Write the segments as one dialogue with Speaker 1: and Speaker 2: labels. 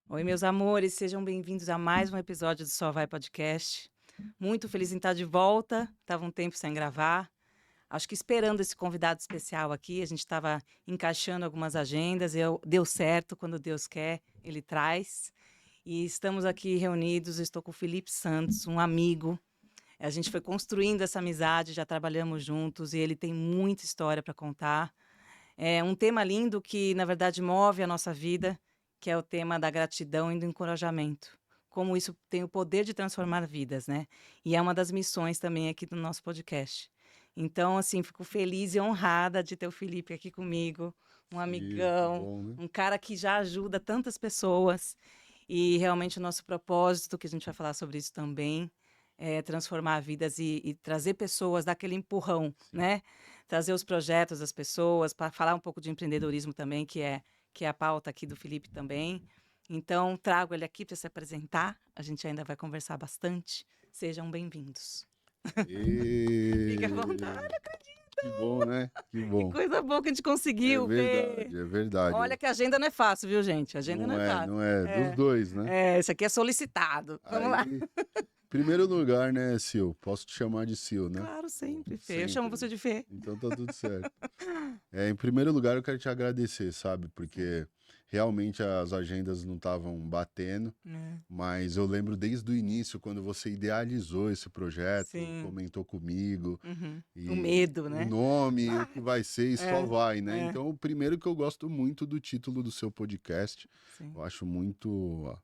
Speaker 1: Oi, meus amores, sejam bem-vindos a mais um episódio do Só Vai Podcast. Muito feliz em estar de volta, estava um tempo sem gravar. Acho que esperando esse convidado especial aqui, a gente estava encaixando algumas agendas, deu certo, quando Deus quer, Ele traz. E estamos aqui reunidos, estou com o Felipe Santos, um amigo. A gente foi construindo essa amizade, já trabalhamos juntos e ele tem muita história para contar. É um tema lindo que, na verdade, move a nossa vida, que é o tema da gratidão e do encorajamento. Como isso tem o poder de transformar vidas, né? E é uma das missões também aqui do nosso podcast. Então, assim, fico feliz e honrada de ter o Felipe aqui comigo, um
Speaker 2: Sim, que
Speaker 1: amigão,
Speaker 2: bom, né?
Speaker 1: um cara que já ajuda tantas pessoas. E realmente o nosso propósito, que a gente vai falar sobre isso também, é transformar vidas e trazer pessoas, dar aquele empurrão,
Speaker 2: Sim.
Speaker 1: né? Trazer os projetos das pessoas, para falar um pouco de empreendedorismo também, que é a pauta aqui do Felipe também. Então, trago ele aqui para se apresentar. A gente ainda vai conversar bastante. Sejam bem-vindos. Fique à vontade.
Speaker 2: E... Que bom, né? Que
Speaker 1: Que
Speaker 2: bom.
Speaker 1: coisa boa que a gente
Speaker 2: É
Speaker 1: conseguiu ver.
Speaker 2: verdade, é verdade.
Speaker 1: Olha que a agenda não é fácil, viu, gente? A agenda não
Speaker 2: Não
Speaker 1: é
Speaker 2: é,
Speaker 1: fácil.
Speaker 2: não é. Dos
Speaker 1: É,
Speaker 2: dois, né?
Speaker 1: esse aqui é solicitado. Vamos lá.
Speaker 2: Aí, primeiro lugar, né, Sil? Posso te chamar de Sil, né?
Speaker 1: Claro, sempre, Fê. Eu chamo
Speaker 2: Sempre,
Speaker 1: você
Speaker 2: né?
Speaker 1: de Fê.
Speaker 2: Então tá tudo certo. Em primeiro lugar, eu quero te agradecer, sabe? Porque realmente as agendas não estavam batendo,
Speaker 1: É,
Speaker 2: mas eu lembro desde o início, quando você idealizou esse projeto,
Speaker 1: sim.
Speaker 2: comentou comigo,
Speaker 1: Uhum. O
Speaker 2: e
Speaker 1: medo,
Speaker 2: o
Speaker 1: né?
Speaker 2: nome, o
Speaker 1: Vai.
Speaker 2: que vai ser e só
Speaker 1: É,
Speaker 2: vai, né?
Speaker 1: é,
Speaker 2: Então, o primeiro que eu gosto muito do título do seu podcast,
Speaker 1: sim.
Speaker 2: eu acho muito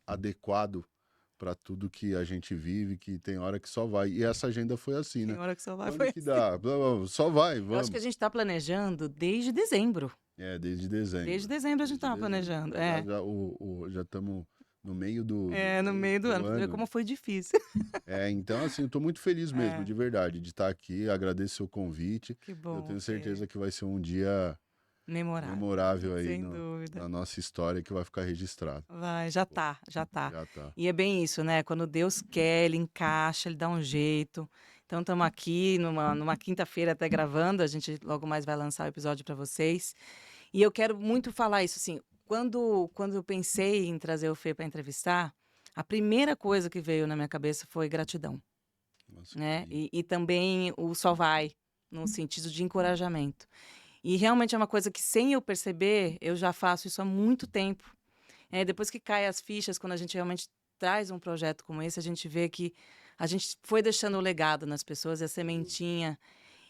Speaker 2: adequado para tudo que a gente vive, que tem hora que só vai. E essa agenda foi assim,
Speaker 1: Tem
Speaker 2: né?
Speaker 1: hora que só vai,
Speaker 2: Quando
Speaker 1: foi
Speaker 2: que
Speaker 1: assim.
Speaker 2: dá? Blá, blá, blá, só vai,
Speaker 1: Eu acho que a
Speaker 2: vamos.
Speaker 1: gente está planejando desde dezembro.
Speaker 2: É, desde
Speaker 1: Desde
Speaker 2: dezembro.
Speaker 1: dezembro a gente
Speaker 2: Desde
Speaker 1: estava
Speaker 2: dezembro.
Speaker 1: planejando.
Speaker 2: Já estamos no meio do
Speaker 1: No
Speaker 2: mês,
Speaker 1: meio do
Speaker 2: do
Speaker 1: ano, pra você ver
Speaker 2: ano.
Speaker 1: como foi difícil.
Speaker 2: Então, assim, eu tô muito feliz mesmo,
Speaker 1: É,
Speaker 2: de verdade, de estar aqui. Agradeço o convite.
Speaker 1: que
Speaker 2: Eu
Speaker 1: bom,
Speaker 2: tenho
Speaker 1: Fê.
Speaker 2: certeza que vai ser um dia
Speaker 1: Memorável,
Speaker 2: memorável aí
Speaker 1: sem dúvida.
Speaker 2: na nossa história que vai ficar registrado.
Speaker 1: Vai, já tá, já tá.
Speaker 2: Já tá.
Speaker 1: E é bem isso, né? Quando Deus quer, Ele encaixa, Ele dá um jeito. Então, estamos aqui numa quinta-feira até gravando. A gente logo mais vai lançar o episódio para vocês. E eu quero muito falar isso, assim. Quando eu pensei em trazer o Fê para entrevistar, a primeira coisa que veio na minha cabeça foi gratidão,
Speaker 2: Nossa, que
Speaker 1: né?
Speaker 2: lindo.
Speaker 1: E também o só vai, no sentido de encorajamento. E realmente é uma coisa que, sem eu perceber, eu já faço isso há muito tempo. Depois que cai as fichas, quando a gente realmente traz um projeto como esse, a gente vê que a gente foi deixando o legado nas pessoas, a
Speaker 2: Sem dúvida.
Speaker 1: sementinha,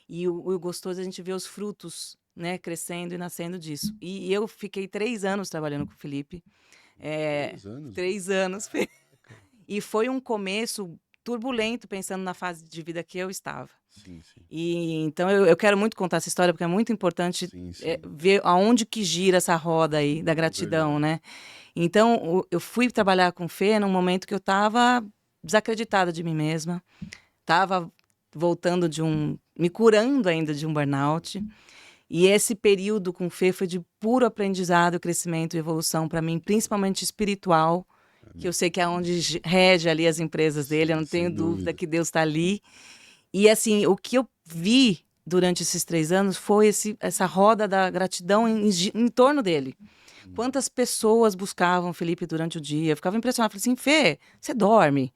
Speaker 1: e o gostoso é a gente ver os frutos, né, crescendo e nascendo disso. E eu fiquei 3 anos trabalhando com o Felipe, é,
Speaker 2: 3 anos, meu.
Speaker 1: 3 anos,
Speaker 2: Caraca.
Speaker 1: e foi um começo turbulento, pensando na fase de vida que eu estava.
Speaker 2: Sim, sim.
Speaker 1: E então eu quero muito contar essa história, porque é muito importante
Speaker 2: Sim, sim.
Speaker 1: ver aonde que gira essa roda aí da
Speaker 2: É
Speaker 1: gratidão,
Speaker 2: verdade.
Speaker 1: né? Então, eu fui trabalhar com Fê num momento que eu estava desacreditada de mim mesma, estava voltando me curando ainda de um burnout. E esse período com Fê foi de puro aprendizado, crescimento e evolução para mim, principalmente espiritual, que eu
Speaker 2: Amém.
Speaker 1: sei que é onde rege ali as empresas dele, eu
Speaker 2: Sim,
Speaker 1: não tenho
Speaker 2: sem
Speaker 1: dúvida
Speaker 2: dúvida.
Speaker 1: que Deus está ali. E assim, o que eu vi durante esses 3 anos foi essa roda da gratidão em torno dele.
Speaker 2: Uhum.
Speaker 1: Quantas pessoas buscavam o Felipe durante o dia? Eu ficava impressionada. Falei assim, Fê, você dorme?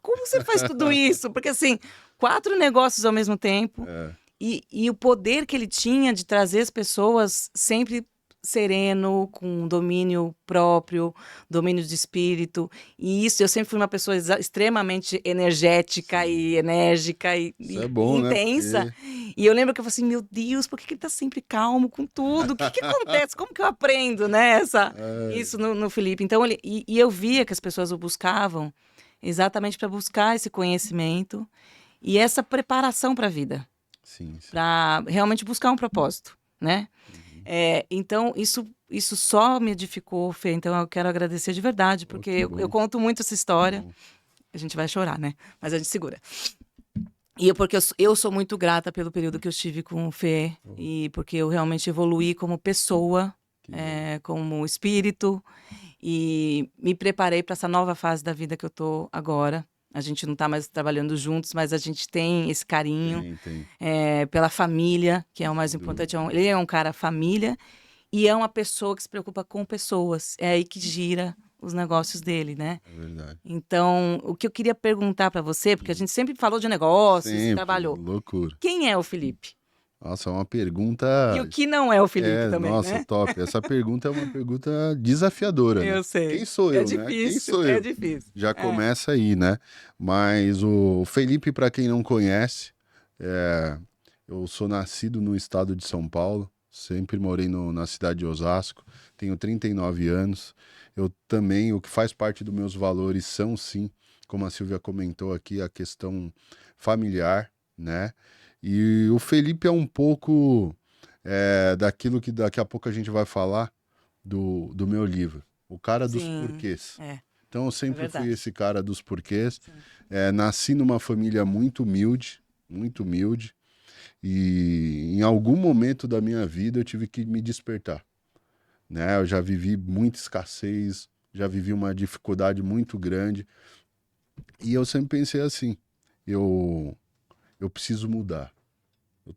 Speaker 1: Como você faz tudo isso? Porque, assim, 4 negócios ao mesmo tempo
Speaker 2: É,
Speaker 1: e o poder que ele tinha de trazer as pessoas sempre sereno, com domínio próprio, domínio de espírito. E isso, eu sempre fui uma pessoa extremamente energética e
Speaker 2: sim.
Speaker 1: enérgica
Speaker 2: Isso é
Speaker 1: e
Speaker 2: bom, né?
Speaker 1: intensa.
Speaker 2: Porque
Speaker 1: E eu lembro que eu falei assim, meu Deus, por que que ele tá sempre calmo com tudo? O que que acontece? Como que eu aprendo, né,
Speaker 2: Ai,
Speaker 1: isso no Felipe? Então, e eu via que as pessoas o buscavam exatamente para buscar esse conhecimento e essa preparação para a vida,
Speaker 2: sim, sim.
Speaker 1: para realmente buscar um propósito, né?
Speaker 2: Uhum.
Speaker 1: Então, isso só me edificou, Fê. Então, eu quero agradecer de verdade,
Speaker 2: Oh,
Speaker 1: porque
Speaker 2: que
Speaker 1: eu
Speaker 2: bom,
Speaker 1: conto muito essa
Speaker 2: que
Speaker 1: história.
Speaker 2: bom.
Speaker 1: A gente vai chorar, né? Mas a gente segura. Porque eu sou muito grata pelo período que eu estive com o Fê,
Speaker 2: Oh,
Speaker 1: e porque eu realmente evoluí como pessoa,
Speaker 2: que bom.
Speaker 1: como espírito, e me preparei para essa nova fase da vida que eu tô agora. A gente não está mais trabalhando juntos, mas a gente tem esse carinho
Speaker 2: Tem, tem.
Speaker 1: pela família, que é o mais
Speaker 2: Sem
Speaker 1: importante.
Speaker 2: dúvida.
Speaker 1: Ele é um cara família, E é uma pessoa que se preocupa com pessoas. É aí que gira os negócios dele, né?
Speaker 2: É verdade.
Speaker 1: Então, o que eu queria perguntar para você, porque a gente sempre falou de negócios e
Speaker 2: Sempre,
Speaker 1: trabalhou.
Speaker 2: loucura.
Speaker 1: Quem é o Felipe?
Speaker 2: Nossa, é uma pergunta.
Speaker 1: E o que não é o Felipe também,
Speaker 2: Nossa,
Speaker 1: né?
Speaker 2: top. Essa pergunta é uma pergunta desafiadora, né?
Speaker 1: Eu
Speaker 2: Quem
Speaker 1: sei.
Speaker 2: sou
Speaker 1: É
Speaker 2: eu, né? Quem
Speaker 1: difícil,
Speaker 2: sou
Speaker 1: é
Speaker 2: eu?
Speaker 1: difícil.
Speaker 2: Já
Speaker 1: É.
Speaker 2: começa aí, né? Mas o Felipe, para quem não conhece, é, eu sou nascido no estado de São Paulo, sempre morei na cidade de Osasco, tenho 39 anos. Eu também, o que faz parte dos meus valores são, sim, como a Silvia comentou aqui, a questão familiar, né? E o Felipe é um pouco daquilo que daqui a pouco a gente vai falar do meu livro, o cara dos
Speaker 1: Sim,
Speaker 2: porquês.
Speaker 1: é
Speaker 2: Então eu sempre fui
Speaker 1: verdade.
Speaker 2: esse cara dos porquês.
Speaker 1: Sim.
Speaker 2: Nasci numa família muito humilde, e em algum momento da minha vida eu tive que me despertar, né? Eu já vivi muita escassez, já vivi uma dificuldade muito grande, e eu sempre pensei assim, eu, eu preciso mudar.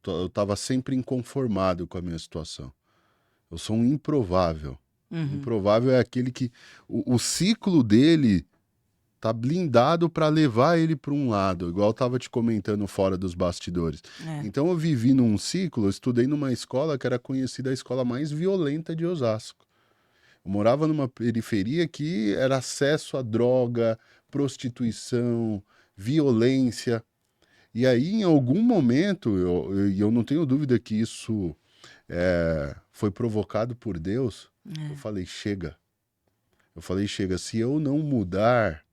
Speaker 2: Eu estava sempre inconformado com a minha situação. Eu sou um improvável.
Speaker 1: Uhum.
Speaker 2: Improvável é aquele que o ciclo dele tá blindado para levar ele para um lado, igual eu tava te comentando fora dos bastidores.
Speaker 1: É.
Speaker 2: Então eu vivi num ciclo, eu estudei numa escola que era conhecida a escola mais violenta de Osasco. Eu morava numa periferia que era acesso a droga, prostituição, violência. E aí, em algum momento, eu não tenho dúvida que isso foi provocado por Deus. Eu
Speaker 1: É.
Speaker 2: falei, chega. Eu falei, chega, se eu não mudar,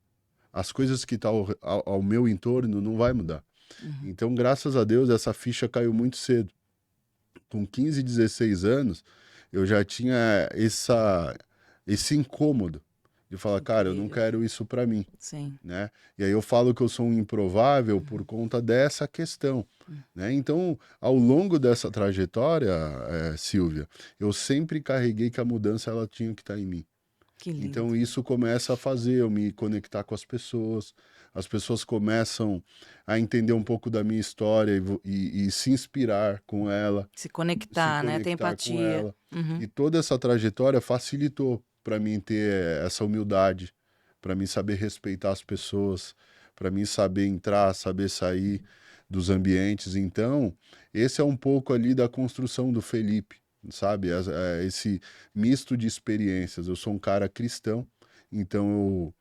Speaker 2: as coisas que estão ao meu entorno não vai mudar.
Speaker 1: Uhum.
Speaker 2: Então, graças a Deus, essa ficha caiu muito cedo. Com 15, 16 anos, eu já tinha esse incômodo de falar, cara, eu não
Speaker 1: Incrível.
Speaker 2: quero isso para mim,
Speaker 1: Sim.
Speaker 2: né? E aí eu falo que eu sou um improvável por
Speaker 1: Uhum.
Speaker 2: conta dessa questão,
Speaker 1: Uhum.
Speaker 2: né? Então, ao longo dessa trajetória, Silvia, eu sempre carreguei que a mudança ela tinha que estar em mim.
Speaker 1: Que lindo.
Speaker 2: Então isso começa a fazer eu me conectar com as pessoas começam a entender um pouco da minha história e se inspirar com ela,
Speaker 1: Se
Speaker 2: se
Speaker 1: conectar, né? Ter
Speaker 2: conectar com
Speaker 1: empatia.
Speaker 2: ela.
Speaker 1: Uhum.
Speaker 2: E toda essa trajetória facilitou para mim ter essa humildade, para mim saber respeitar as pessoas, para mim saber entrar, saber sair dos ambientes. Então, esse é um pouco ali da construção do Felipe, sabe? Esse misto de experiências. Eu sou um cara cristão, então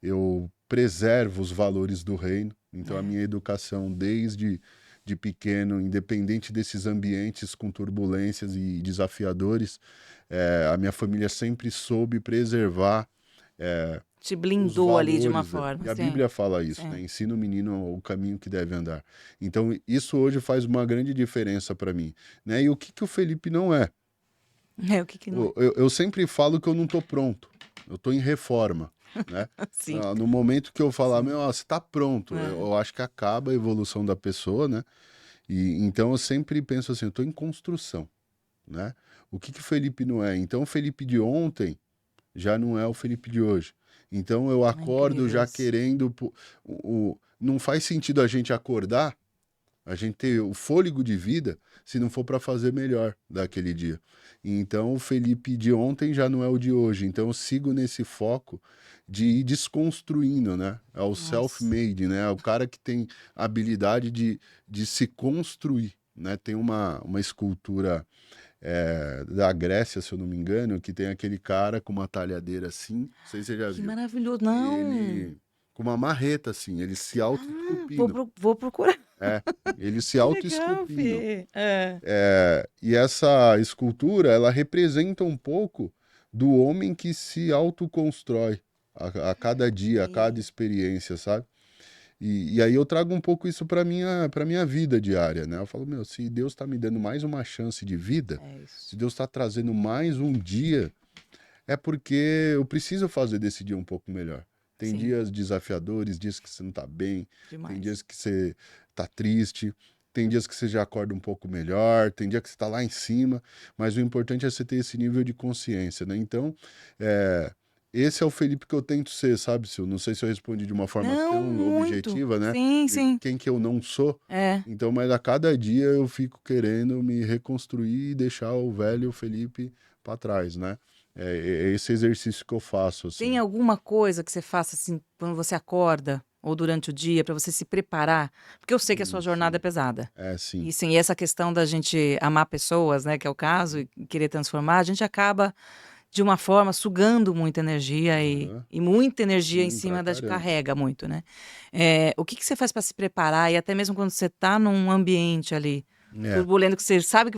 Speaker 2: eu preservo os valores do reino. Então, a
Speaker 1: É.
Speaker 2: minha educação, desde de pequeno, independente desses ambientes com turbulências e desafiadores, a minha família sempre soube preservar
Speaker 1: Te
Speaker 2: os
Speaker 1: blindou ali de uma
Speaker 2: valores.
Speaker 1: forma,
Speaker 2: E a
Speaker 1: sim.
Speaker 2: Bíblia fala isso, né?
Speaker 1: Sim.
Speaker 2: Ensina o menino o caminho que deve andar. Então, isso hoje faz uma grande diferença para mim, né? E o que que o Felipe não é?
Speaker 1: É, o que que não é?
Speaker 2: Eu sempre falo que eu não estou pronto, eu estou em reforma, né?
Speaker 1: Sim,
Speaker 2: No momento que eu falar,
Speaker 1: sim.
Speaker 2: meu, ó, você está pronto,
Speaker 1: É.
Speaker 2: eu acho que acaba a evolução da pessoa, né? E então eu sempre penso assim, eu estou em construção, né? O que que o Felipe não é? Então o Felipe de ontem já não é o Felipe de hoje. Então eu
Speaker 1: É
Speaker 2: acordo
Speaker 1: incrível
Speaker 2: já
Speaker 1: isso.
Speaker 2: querendo. Não faz sentido a gente acordar, a gente ter o fôlego de vida, se não for para fazer melhor daquele dia. Então o Felipe de ontem já não é o de hoje. Então eu sigo nesse foco de ir desconstruindo, né? É o
Speaker 1: Nossa.
Speaker 2: self-made, né? É o cara que tem a habilidade de se construir, né? Tem uma escultura da Grécia, se eu não me engano, que tem aquele cara com uma talhadeira assim, não sei se você já
Speaker 1: Que
Speaker 2: viu.
Speaker 1: maravilhoso. Não.
Speaker 2: Ele com uma marreta assim, ele se
Speaker 1: Ah,
Speaker 2: auto-esculpindo.
Speaker 1: vou procurar.
Speaker 2: É, ele se
Speaker 1: Que legal,
Speaker 2: auto-esculpindo.
Speaker 1: Fê. É.
Speaker 2: E essa escultura, ela representa um pouco do homem que se autoconstrói a cada dia, a cada
Speaker 1: Sim.
Speaker 2: experiência, sabe? E aí eu trago um pouco isso para minha vida diária, né? Eu falo, meu, se Deus está me dando mais uma chance de vida,
Speaker 1: É
Speaker 2: se
Speaker 1: isso.
Speaker 2: Deus está trazendo mais um dia, é porque eu preciso fazer desse dia um pouco melhor. Tem
Speaker 1: Sim,
Speaker 2: dias desafiadores, dias que você não está bem, tem
Speaker 1: demais.
Speaker 2: dias que você está triste, tem dias que você já acorda um pouco melhor, tem dia que você está lá em cima, mas o importante é você ter esse nível de consciência, né? Então, é, esse é o Felipe que eu tento ser, sabe, Sil? Não sei se eu respondi de uma forma
Speaker 1: Não,
Speaker 2: tão
Speaker 1: muito.
Speaker 2: objetiva, né?
Speaker 1: Sim,
Speaker 2: De
Speaker 1: sim.
Speaker 2: quem que eu não sou.
Speaker 1: É.
Speaker 2: Então, mas a cada dia eu fico querendo me reconstruir e deixar o velho Felipe para trás, né? É esse exercício que eu faço, assim.
Speaker 1: Tem alguma coisa que você faça assim quando você acorda ou durante o dia para você se preparar? Porque eu sei que a sua jornada é
Speaker 2: Sim.
Speaker 1: pesada.
Speaker 2: Sim.
Speaker 1: E sim, essa questão da gente amar pessoas, né, que é o caso, e querer transformar, a gente acaba de uma forma sugando muita energia
Speaker 2: Aham.
Speaker 1: e muita energia em
Speaker 2: Sim, pra
Speaker 1: cima da gente
Speaker 2: caramba.
Speaker 1: carrega muito, né? O que que você faz para se preparar e até mesmo quando você está num ambiente ali
Speaker 2: É,
Speaker 1: turbulento que você sabe que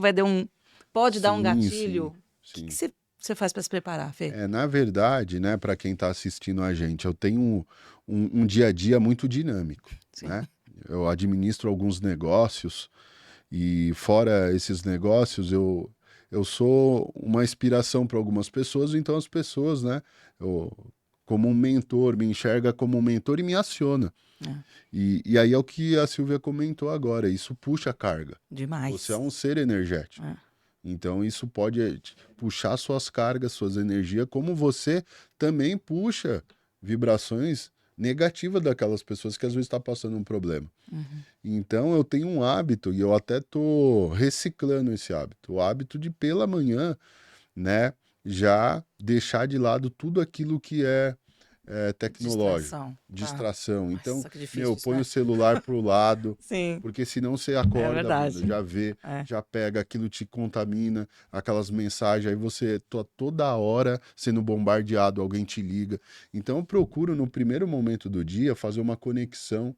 Speaker 1: pode dar um
Speaker 2: sim, sim,
Speaker 1: gatilho, o que que
Speaker 2: sim.
Speaker 1: você faz para se preparar, Fê?
Speaker 2: Na verdade, né, para quem está assistindo a gente, eu tenho um dia a dia muito dinâmico,
Speaker 1: Sim.
Speaker 2: né? Eu administro alguns negócios e fora esses negócios, eu sou uma inspiração para algumas pessoas, então as pessoas, né, eu, como um mentor, me enxerga como um mentor e me aciona.
Speaker 1: É,
Speaker 2: E aí é o que a Silvia comentou agora, isso puxa a carga. Você é
Speaker 1: demais.
Speaker 2: um ser energético.
Speaker 1: É.
Speaker 2: Então, isso pode puxar suas cargas, suas energias, como você também puxa vibrações negativas daquelas pessoas que às vezes estão passando um problema.
Speaker 1: Uhum.
Speaker 2: Então, eu tenho um hábito, e eu até estou reciclando esse hábito, o hábito de pela manhã, né, já deixar de lado tudo aquilo que é tecnológico,
Speaker 1: Distração, tá.
Speaker 2: distração. Então,
Speaker 1: Nossa, que difícil
Speaker 2: meu,
Speaker 1: isso,
Speaker 2: põe
Speaker 1: né?
Speaker 2: o celular pro lado,
Speaker 1: Sim,
Speaker 2: porque senão você
Speaker 1: é
Speaker 2: acorda, Bruna,
Speaker 1: verdade.
Speaker 2: já vê,
Speaker 1: É.
Speaker 2: já pega, aquilo te contamina, aquelas mensagens, aí você toda hora sendo bombardeado, alguém te liga. Então eu procuro no primeiro momento do dia fazer uma conexão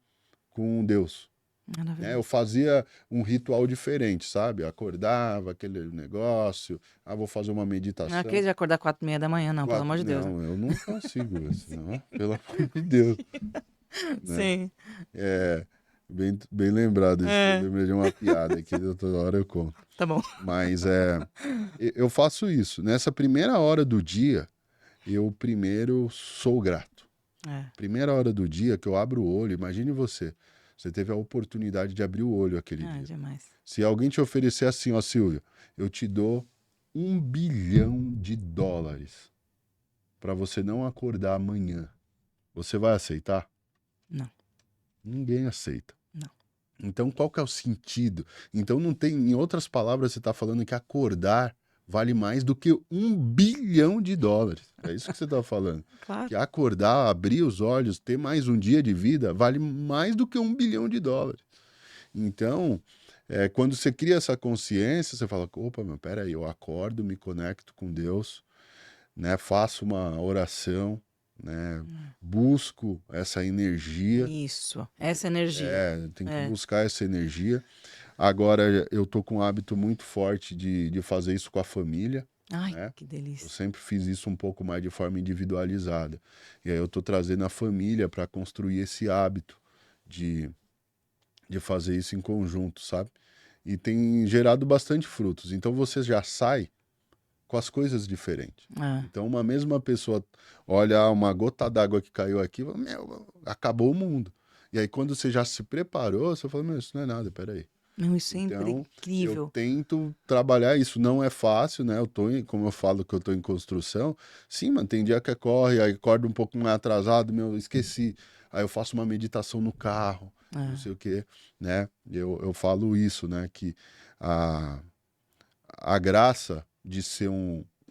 Speaker 2: com Deus, né? Eu
Speaker 1: Maravilhoso.
Speaker 2: fazia um ritual diferente, sabe? Acordava, aquele negócio, vou fazer uma
Speaker 1: Não é
Speaker 2: meditação.
Speaker 1: aquele de acordar 4h30 da manhã, não, pelo amor de Deus, né?
Speaker 2: Não, eu não consigo isso, não, pelo amor de Deus, né?
Speaker 1: Sim.
Speaker 2: É, bem lembrado isso, eu
Speaker 1: É,
Speaker 2: lembrei de uma piada que toda hora eu conto.
Speaker 1: tá bom.
Speaker 2: Mas eu faço isso. Nessa primeira hora do dia, eu primeiro sou grato.
Speaker 1: É,
Speaker 2: Primeira hora do dia que eu abro o olho, imagine você. Você teve a oportunidade de abrir o olho aquele dia.
Speaker 1: demais.
Speaker 2: Se alguém te oferecer assim, ó, Silvio, eu te dou US$ 1 bilhão para você não acordar amanhã, você vai aceitar?
Speaker 1: Não,
Speaker 2: Ninguém aceita.
Speaker 1: não.
Speaker 2: Então, qual que é o sentido? Então, não tem, em outras palavras, você está falando que acordar vale mais do que US$ 1 bilhão. É isso que você está falando.
Speaker 1: Claro.
Speaker 2: Que acordar, abrir os olhos, ter mais um dia de vida, vale mais do que US$ 1 bilhão. Então, quando você cria essa consciência, você fala, opa, meu, peraí, eu acordo, me conecto com Deus, né? Faço uma oração, né? Busco essa energia,
Speaker 1: Isso, essa energia.
Speaker 2: tem que
Speaker 1: É.
Speaker 2: buscar essa energia. Agora eu tô com um hábito muito forte de fazer isso com a família,
Speaker 1: Ai,
Speaker 2: né?
Speaker 1: que
Speaker 2: Eu
Speaker 1: delícia.
Speaker 2: sempre fiz isso um pouco mais de forma individualizada. E aí eu tô trazendo a família para construir esse hábito de, de fazer isso em conjunto, sabe? E tem gerado bastante frutos. Então você já sai com as coisas diferentes.
Speaker 1: É.
Speaker 2: Então uma mesma pessoa olha uma gota d'água que caiu aqui, e fala, meu, acabou o mundo. E aí quando você já se preparou, você fala, meu, isso não é nada, peraí.
Speaker 1: Não, isso é
Speaker 2: Então, eu
Speaker 1: incrível.
Speaker 2: tento trabalhar isso. Não é fácil, né? Como eu falo que eu tô em construção, sim, mano, tem dia que corre, aí acordo um pouco mais atrasado, meu, esqueci. Aí eu faço uma meditação no carro, não
Speaker 1: É.
Speaker 2: sei o quê, né? Eu falo isso, né? Que a, a graça de ser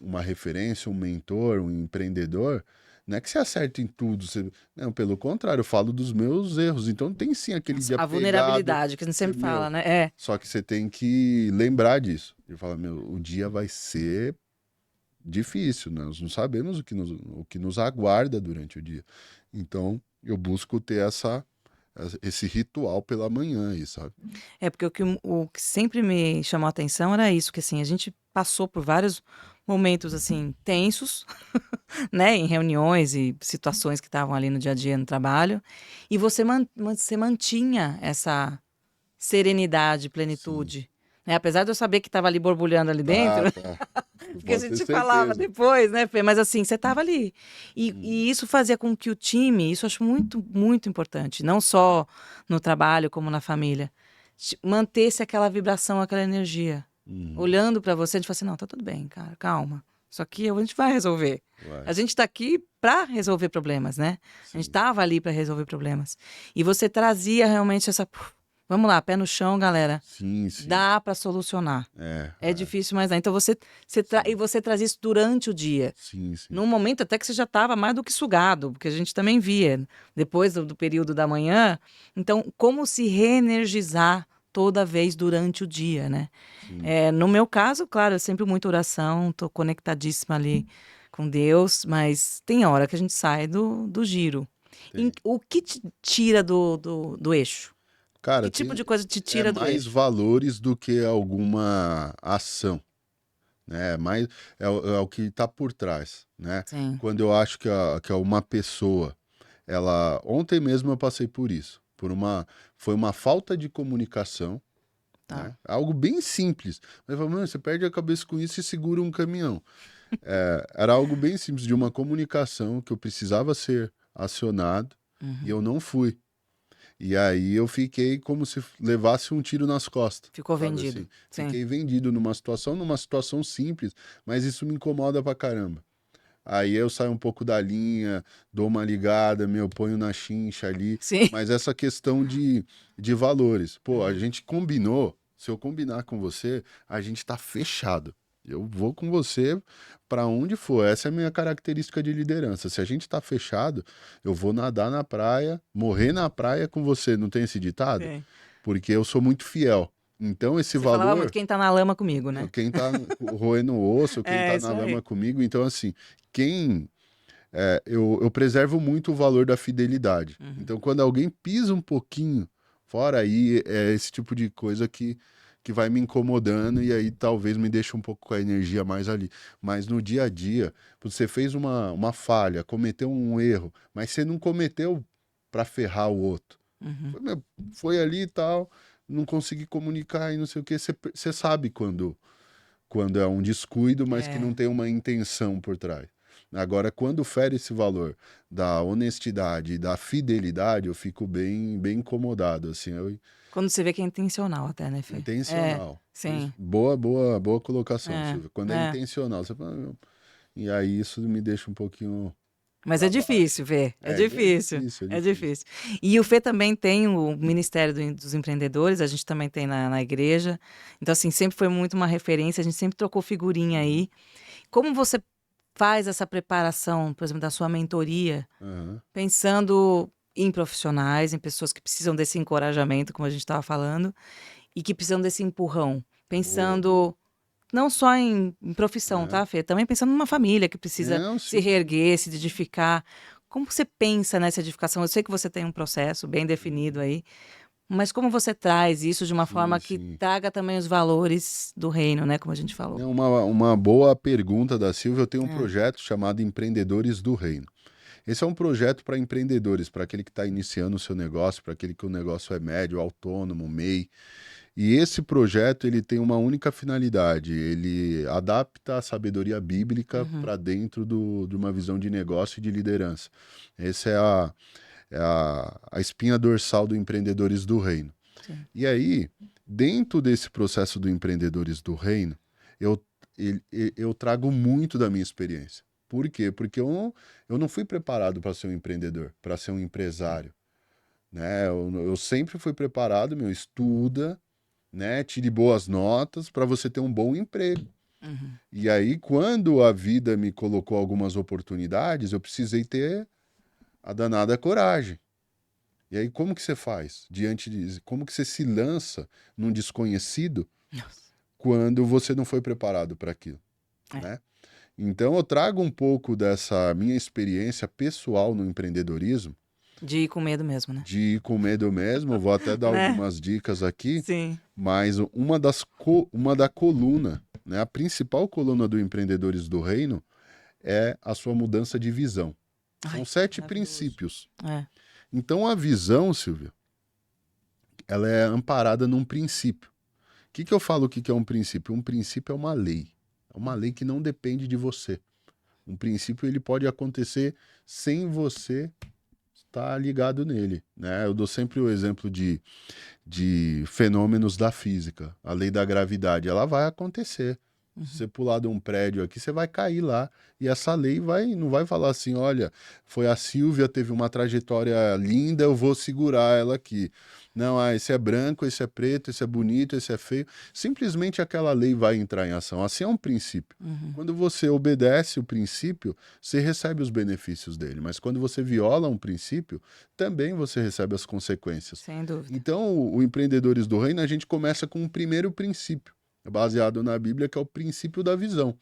Speaker 2: uma referência, um mentor, um empreendedor, não é que você acerta em tudo. Não, pelo contrário, eu falo dos meus erros. Então tem sim aquele dia
Speaker 1: A
Speaker 2: pegado.
Speaker 1: vulnerabilidade, que a gente
Speaker 2: Você,
Speaker 1: sempre fala,
Speaker 2: meu,
Speaker 1: né? É.
Speaker 2: só que você tem que lembrar disso. E falar, meu, o dia vai ser difícil, né? Nós não sabemos o que nos aguarda durante o dia. Então, eu busco ter esse ritual pela manhã aí, sabe?
Speaker 1: É porque o que sempre me chamou a atenção era isso, que assim, a gente passou por vários momentos assim tensos, né, em reuniões e situações que estavam ali no dia a dia no trabalho, e você mantinha essa serenidade,
Speaker 2: Sim.
Speaker 1: plenitude, né? Apesar de eu saber que estava ali borbulhando ali dentro,
Speaker 2: Tá.
Speaker 1: porque a
Speaker 2: Pode ter
Speaker 1: gente falava
Speaker 2: certeza.
Speaker 1: depois, né, Fê? Mas assim, você estava ali.
Speaker 2: Hum,
Speaker 1: E isso fazia com que o time, isso eu acho muito, muito importante, não só no trabalho, como na família, mantesse aquela vibração, aquela energia.
Speaker 2: uhum.
Speaker 1: Olhando para você, a gente fala assim: não, tá tudo bem, cara, calma. Isso aqui a gente vai resolver.
Speaker 2: Vai.
Speaker 1: A gente está aqui para resolver problemas, né? A gente
Speaker 2: Sim.
Speaker 1: estava ali para resolver problemas. E você trazia realmente essa. Vamos lá, pé no chão, galera.
Speaker 2: Sim, sim.
Speaker 1: Dá para solucionar. É difícil, mas dá. Então e você traz isso durante o dia.
Speaker 2: Sim, sim.
Speaker 1: Num momento até que você já estava mais do que sugado, porque a gente também via depois do período da manhã. Então, como se reenergizar toda vez durante o dia, né? No meu caso, claro, é sempre muita oração, tô conectadíssima ali com Deus, mas tem hora que a gente sai do giro. O que te tira do eixo?
Speaker 2: Cara,
Speaker 1: Que tipo de coisa te
Speaker 2: é
Speaker 1: tira do
Speaker 2: mais
Speaker 1: eixo?
Speaker 2: valores do que alguma ação, né? É o que está por trás, né?
Speaker 1: Sim,
Speaker 2: Quando eu acho que uma pessoa, ontem mesmo eu passei por isso, foi uma falta de comunicação,
Speaker 1: tá.
Speaker 2: né? Algo bem simples. Mas eu falo, mano, você perde a cabeça com isso e segura um caminhão. Era algo bem simples, de uma comunicação que eu precisava ser acionado e eu não fui. E aí eu fiquei como se levasse um tiro nas costas,
Speaker 1: Ficou
Speaker 2: sabe
Speaker 1: vendido.
Speaker 2: assim?
Speaker 1: Sim.
Speaker 2: Fiquei vendido numa situação simples, mas isso me incomoda pra caramba. Aí eu saio um pouco da linha, dou uma ligada, ponho na chincha ali,
Speaker 1: Sim.
Speaker 2: mas essa questão de valores. Pô, a gente combinou, se eu combinar com você, a gente tá fechado. Eu vou com você para onde for. Essa é a minha característica de liderança. Se a gente tá fechado, eu vou nadar na praia, morrer na praia com você. Não tem esse ditado?
Speaker 1: Sim.
Speaker 2: Porque eu sou muito fiel. Então, esse
Speaker 1: Você falava muito
Speaker 2: valor,
Speaker 1: quem tá na lama comigo, né?
Speaker 2: quem tá roendo o osso, quem
Speaker 1: É,
Speaker 2: tá na
Speaker 1: isso aí.
Speaker 2: lama comigo, então, assim, quem eu preservo muito o valor da fidelidade. Então, quando alguém pisa um pouquinho fora, aí é esse tipo de coisa que vai me incomodando e aí talvez me deixe um pouco com a energia mais ali. Mas no dia a dia, você fez uma falha, cometeu um erro, mas você não cometeu para ferrar o outro. Foi ali e tal, não consegui comunicar e não sei o que. Você sabe quando é um descuido, mas que não
Speaker 1: É.
Speaker 2: tem uma intenção por trás. Agora, quando fere esse valor da honestidade e da fidelidade, eu fico bem incomodado, assim,
Speaker 1: Quando você vê que é intencional até, né, Fê? É,
Speaker 2: intencional. Isso,
Speaker 1: sim.
Speaker 2: boa colocação,
Speaker 1: É,
Speaker 2: Silvia. Quando é
Speaker 1: é.
Speaker 2: intencional, você fala, "Meu", e aí isso me deixa um pouquinho
Speaker 1: Mas é
Speaker 2: para baixo.
Speaker 1: difícil, Fê. É
Speaker 2: É
Speaker 1: difícil.
Speaker 2: difícil, é
Speaker 1: É
Speaker 2: difícil.
Speaker 1: difícil. E o Fê também tem o Ministério dos Empreendedores, a gente também tem na igreja. Então, assim, sempre foi muito uma referência, a gente sempre trocou figurinha aí. Como você faz essa preparação, por exemplo, da sua mentoria,
Speaker 2: Aham.
Speaker 1: pensando em profissionais, em pessoas que precisam desse encorajamento, como a gente estava falando, e que precisam desse empurrão?
Speaker 2: Boa.
Speaker 1: Pensando não só em profissão,
Speaker 2: É.
Speaker 1: tá, Fê? Também pensando numa família que precisa
Speaker 2: Não,
Speaker 1: se
Speaker 2: sim.
Speaker 1: reerguer, se edificar. Como você pensa nessa edificação? Eu sei que você tem um processo bem definido aí, mas como você traz isso de uma
Speaker 2: Sim,
Speaker 1: forma que
Speaker 2: sim.
Speaker 1: traga também os valores do reino, né? Como a gente falou.
Speaker 2: É uma boa pergunta da Silvia. Eu tenho um
Speaker 1: É.
Speaker 2: projeto chamado Empreendedores do Reino. Esse é um projeto para empreendedores, para aquele que está iniciando o seu negócio, para aquele que o negócio é médio, autônomo, MEI. E esse projeto ele tem uma única finalidade: ele adapta a sabedoria bíblica
Speaker 1: Uhum.
Speaker 2: para dentro de uma visão de negócio e de liderança. Essa é a espinha dorsal do Empreendedores do Reino.
Speaker 1: Sim.
Speaker 2: E aí, dentro desse processo do Empreendedores do Reino, eu, eu trago muito da minha experiência. Por quê? Porque eu não fui preparado para ser um empreendedor, para ser um empresário, né? Eu sempre fui preparado, estuda, né? Tire boas notas para você ter um bom emprego.
Speaker 1: Uhum.
Speaker 2: E aí, quando a vida me colocou algumas oportunidades, eu precisei ter a danada coragem. E aí, como que você faz como que você se lança num desconhecido
Speaker 1: Nossa.
Speaker 2: quando você não foi preparado para aquilo,
Speaker 1: É.
Speaker 2: né? Então, eu trago um pouco dessa minha experiência pessoal no empreendedorismo,
Speaker 1: De ir com medo mesmo, né?
Speaker 2: de ir com medo mesmo. Eu vou até dar
Speaker 1: Né?
Speaker 2: algumas dicas aqui,
Speaker 1: Sim.
Speaker 2: mas uma da coluna, né? A principal coluna do Empreendedores do Reino é a sua mudança de visão. São
Speaker 1: Ai,
Speaker 2: 7
Speaker 1: maravilhoso.
Speaker 2: princípios.
Speaker 1: É.
Speaker 2: Então, a visão, Silvia, ela é amparada num princípio. Que eu falo que é um princípio? Um princípio é uma lei. É uma lei que não depende de você. Um princípio ele pode acontecer sem você estar ligado nele, né? Eu dou sempre o exemplo de fenômenos da física. A lei da gravidade, ela vai acontecer. Se você pular de um prédio aqui, você vai cair lá. E essa lei não vai falar assim, olha, foi a Silvia, teve uma trajetória linda, eu vou segurar ela aqui. Não, esse é branco, esse é preto, esse é bonito, esse é feio. Simplesmente aquela lei vai entrar em ação. Assim é um princípio. Quando você obedece o princípio, você recebe os benefícios dele. Mas quando você viola um princípio, também você recebe as consequências.
Speaker 1: Sem dúvida.
Speaker 2: Então, o Empreendedores do Reino, a gente começa com um primeiro princípio, baseado na Bíblia, que é o princípio da visão.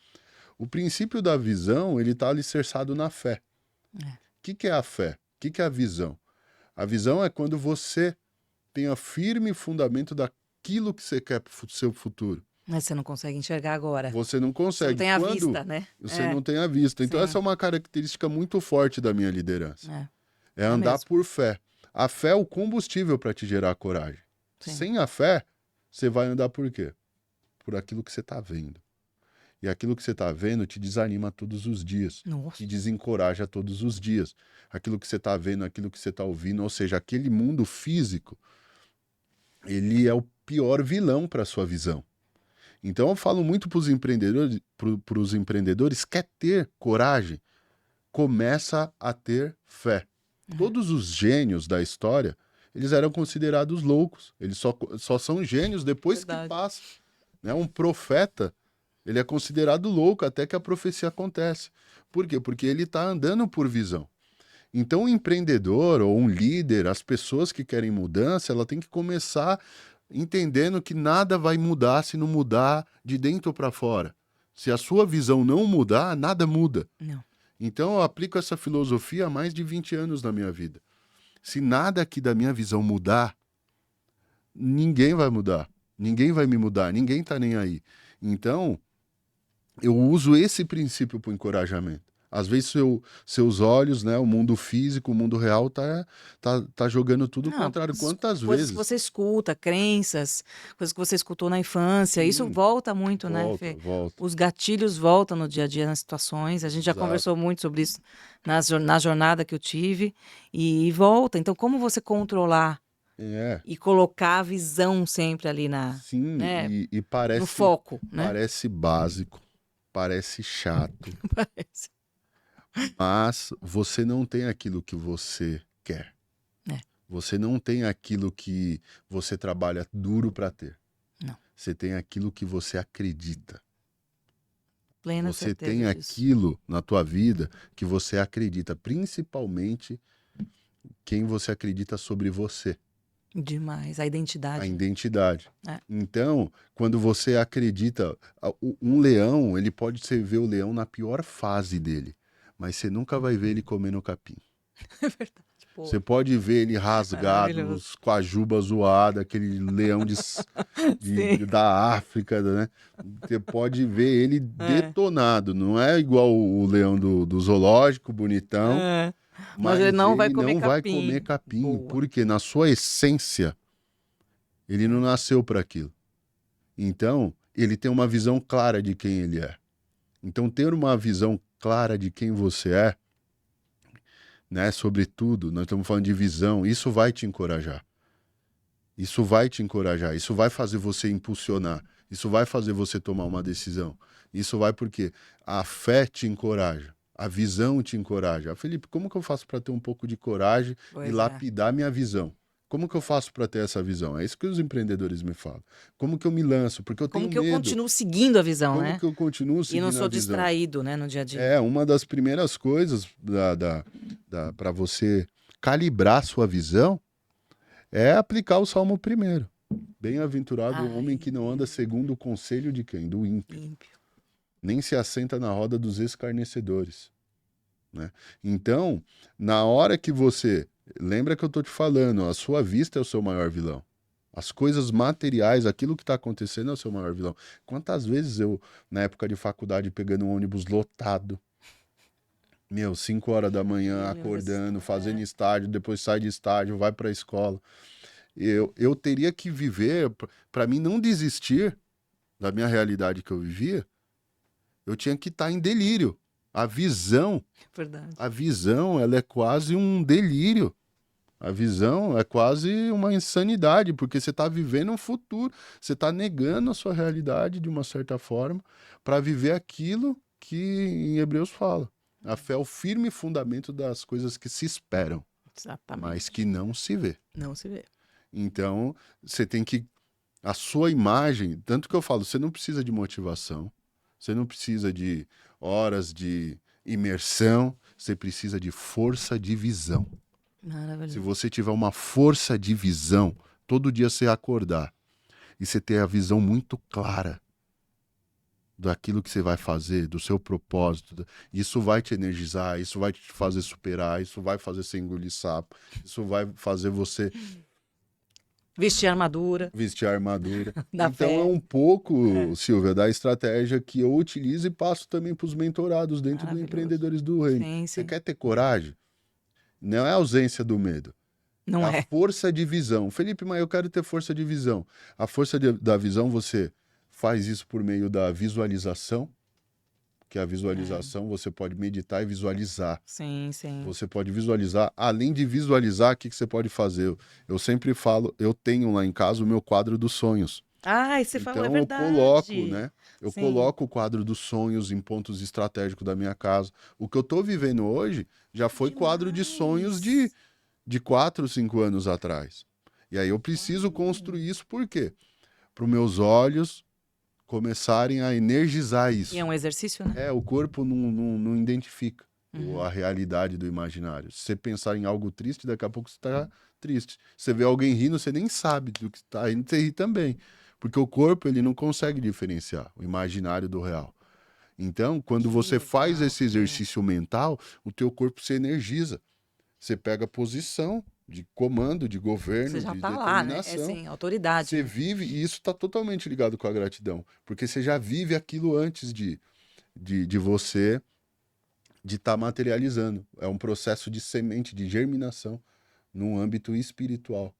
Speaker 2: O princípio da visão, ele está alicerçado na fé. O que é a fé? O que é a visão? A visão é quando você tem a firme fundamento daquilo que você quer para o seu futuro.
Speaker 1: Mas você não consegue enxergar agora.
Speaker 2: Você não
Speaker 1: Você
Speaker 2: consegue.
Speaker 1: não tem a
Speaker 2: Quando
Speaker 1: vista, né?
Speaker 2: você não tem a vista. Então,
Speaker 1: Sim.
Speaker 2: essa é uma característica muito forte da minha liderança. É andar
Speaker 1: mesmo.
Speaker 2: por fé. A fé é o combustível para te gerar coragem.
Speaker 1: Sim.
Speaker 2: Sem a fé, você vai andar por quê? Por aquilo que você está vendo. E aquilo que você está vendo te desanima todos os dias.
Speaker 1: Nossa.
Speaker 2: Te desencoraja todos os dias. Aquilo que você está vendo, aquilo que você está ouvindo, ou seja, aquele mundo físico, ele é o pior vilão para a sua visão. Então eu falo muito para os empreendedores, quer ter coragem, começa a ter fé. Todos os gênios da história, eles eram considerados loucos. Eles só são gênios depois que passa. Né? Um profeta, ele é considerado louco até que a profecia acontece. Por quê? Porque ele está andando por visão. Então o empreendedor ou um líder, as pessoas que querem mudança, ela tem que começar entendendo que nada vai mudar se não mudar de dentro para fora. Se a sua visão não mudar, nada muda.
Speaker 1: Não.
Speaker 2: Então eu aplico essa filosofia há mais de 20 anos na minha vida. Se nada aqui da minha visão mudar, ninguém vai mudar. Ninguém vai me mudar, ninguém tá nem aí. Então, eu uso esse princípio para o encorajamento. Às vezes seus olhos, né, o mundo físico, o mundo real tá jogando tudo ao contrário. Quantas
Speaker 1: coisas
Speaker 2: vezes?
Speaker 1: Que você escuta, crenças, coisas que você escutou na infância, isso volta muito, né, Fê?
Speaker 2: Volta.
Speaker 1: Os gatilhos voltam no dia a dia, nas situações. A gente já conversou muito sobre isso na jornada que eu tive e volta. Então, como você controlar e colocar a visão sempre ali
Speaker 2: Sim,
Speaker 1: né,
Speaker 2: e parece,
Speaker 1: no foco, né?
Speaker 2: Parece básico, parece chato.
Speaker 1: Parece.
Speaker 2: Mas você não tem aquilo que você quer. Você não tem aquilo que você trabalha duro para ter.
Speaker 1: Não.
Speaker 2: Você tem aquilo que você acredita.
Speaker 1: Plena
Speaker 2: você
Speaker 1: certeza
Speaker 2: tem
Speaker 1: disso.
Speaker 2: aquilo na tua vida que você acredita, principalmente quem você acredita sobre você.
Speaker 1: Demais, a identidade.
Speaker 2: A identidade. Então, quando você acredita, um leão, ele pode ver o leão na pior fase dele, mas você nunca vai ver ele comendo capim.
Speaker 1: É verdade. Pô.
Speaker 2: Você pode ver ele rasgado, com a juba zoada, aquele leão da África, né? Você pode ver ele detonado. Não é igual o leão do zoológico, bonitão.
Speaker 1: Mas ele não vai comer
Speaker 2: capim.
Speaker 1: Boa.
Speaker 2: Porque na sua essência, ele não nasceu para aquilo. Então, ele tem uma visão clara de quem ele é. Então, ter uma visão clara de quem você é, né, sobretudo, nós estamos falando de visão, isso vai te encorajar. Isso vai te encorajar, isso vai fazer você impulsionar, isso vai fazer você tomar uma decisão. Isso vai porque a fé te encoraja, a visão te encoraja. Felipe, como que eu faço para ter um pouco de coragem e lapidar minha visão? Como que eu faço para ter essa visão? É isso que os empreendedores me falam. Como que eu me lanço? Porque eu tenho medo.
Speaker 1: Como que eu continuo seguindo a visão,
Speaker 2: né? Como que eu continuo seguindo a visão?
Speaker 1: E não sou distraído, né, no dia a dia.
Speaker 2: É, uma das primeiras coisas para você calibrar sua visão é aplicar o Salmo 1º. Bem-aventurado o homem que não anda segundo o conselho de quem? Do ímpio. Nem se assenta na roda dos escarnecedores. Né? Então, na hora que você... Lembra que eu estou te falando, a sua vista é o seu maior vilão. As coisas materiais, aquilo que está acontecendo é o seu maior vilão. Quantas vezes eu, na época de faculdade, pegando um ônibus lotado, 5 horas da manhã, acordando, fazendo estágio, depois sai de estágio, vai para a escola. Eu teria que viver, para mim não desistir da minha realidade que eu vivia, eu tinha que estar em delírio. A visão, ela é quase um delírio. A visão é quase uma insanidade, porque você está vivendo um futuro, você está negando a sua realidade de uma certa forma para viver aquilo que em Hebreus fala. A fé é o firme fundamento das coisas que se esperam, mas
Speaker 1: Exatamente.
Speaker 2: que não se vê.
Speaker 1: Não se vê.
Speaker 2: Então, você tem que... A sua imagem, tanto que eu falo, você não precisa de motivação, você não precisa de horas de imersão, você precisa de força de visão. Se
Speaker 1: Maravilhoso.
Speaker 2: você tiver uma força de visão, todo dia você acordar e você ter a visão muito clara daquilo que você vai fazer, do seu propósito, isso vai te energizar, isso vai te fazer superar, isso vai fazer você engolir sapo, isso vai fazer você
Speaker 1: Vestir a armadura
Speaker 2: vestir a armadura.
Speaker 1: da
Speaker 2: Então é
Speaker 1: fé.
Speaker 2: um pouco, Silvia, da estratégia que eu utilizo e passo também para os mentorados dentro do
Speaker 1: Maravilhoso.
Speaker 2: Empreendedores do Reino.
Speaker 1: Sim,
Speaker 2: Você
Speaker 1: sim.
Speaker 2: quer ter coragem? Não é a ausência do medo. É
Speaker 1: Não
Speaker 2: a
Speaker 1: é.
Speaker 2: força de visão. Felipe, mas eu quero ter força de visão. A força da visão, você faz isso por meio da visualização, que a visualização você pode meditar e visualizar.
Speaker 1: Sim, sim.
Speaker 2: Você pode visualizar. Além de visualizar, o que você pode fazer? Eu sempre falo, eu tenho lá em casa o meu quadro dos sonhos.
Speaker 1: Ai, você falou, é
Speaker 2: Então eu
Speaker 1: verdade.
Speaker 2: coloco, né? Eu
Speaker 1: Sim.
Speaker 2: coloco o quadro dos sonhos em pontos estratégicos da minha casa. O que eu tô vivendo hoje já foi quadro de sonhos
Speaker 1: Demais.
Speaker 2: de 4, 5 anos atrás. E aí eu preciso construir isso, por quê? Para os meus olhos começarem a energizar
Speaker 1: E é
Speaker 2: isso.
Speaker 1: um exercício, né?
Speaker 2: O corpo não identifica
Speaker 1: Uhum.
Speaker 2: a realidade do imaginário. Se você pensar em algo triste, daqui a pouco você está triste. Você vê alguém rindo, você nem sabe do que está rindo, você ri também. Porque o corpo ele não consegue diferenciar o imaginário do real. Então, quando
Speaker 1: Que
Speaker 2: você faz
Speaker 1: legal,
Speaker 2: esse exercício mental, o teu corpo se energiza. Você pega a posição de comando, de
Speaker 1: Você
Speaker 2: governo,
Speaker 1: já
Speaker 2: de
Speaker 1: tá lá, né? É
Speaker 2: determinação.
Speaker 1: assim, autoridade,
Speaker 2: Você
Speaker 1: né?
Speaker 2: vive, e isso está totalmente ligado com a gratidão, porque você já vive aquilo antes de você de estar materializando. É um processo de semente, de germinação, num âmbito espiritual,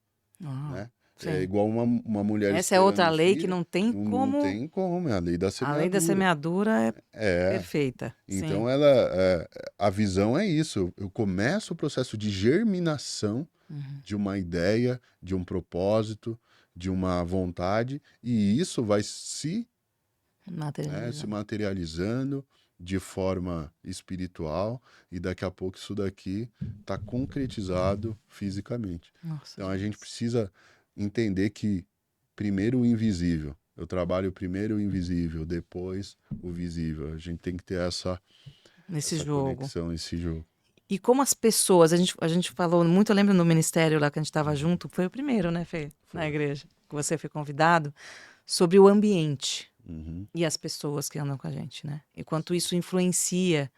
Speaker 1: Ah,
Speaker 2: né? É
Speaker 1: sim.
Speaker 2: igual uma mulher
Speaker 1: Essa é
Speaker 2: esperando
Speaker 1: outra
Speaker 2: um
Speaker 1: lei que
Speaker 2: filho,
Speaker 1: não tem
Speaker 2: não
Speaker 1: como.
Speaker 2: tem como, é a lei da
Speaker 1: A lei da
Speaker 2: semeadura.
Speaker 1: semeadura é
Speaker 2: É,
Speaker 1: perfeita.
Speaker 2: então
Speaker 1: Sim.
Speaker 2: a visão é isso. Eu começo o processo de germinação
Speaker 1: Uhum.
Speaker 2: de uma ideia, de um propósito, de uma vontade, e isso vai se
Speaker 1: Materializando.
Speaker 2: materializando de forma espiritual, e daqui a pouco isso daqui está concretizado fisicamente.
Speaker 1: Nossa,
Speaker 2: Então a gente
Speaker 1: demais.
Speaker 2: precisa entender que primeiro o invisível. Eu trabalho primeiro o invisível, depois o visível. A gente tem que ter
Speaker 1: Nesse
Speaker 2: essa
Speaker 1: jogo.
Speaker 2: conexão, esse jogo.
Speaker 1: E como as pessoas, a gente falou muito, eu lembro no ministério lá que a gente estava junto, foi o primeiro, né, Fê? Na
Speaker 2: Foi.
Speaker 1: igreja, que você foi convidado, sobre o ambiente
Speaker 2: Uhum.
Speaker 1: e as pessoas que andam com a gente, né? E quanto isso influencia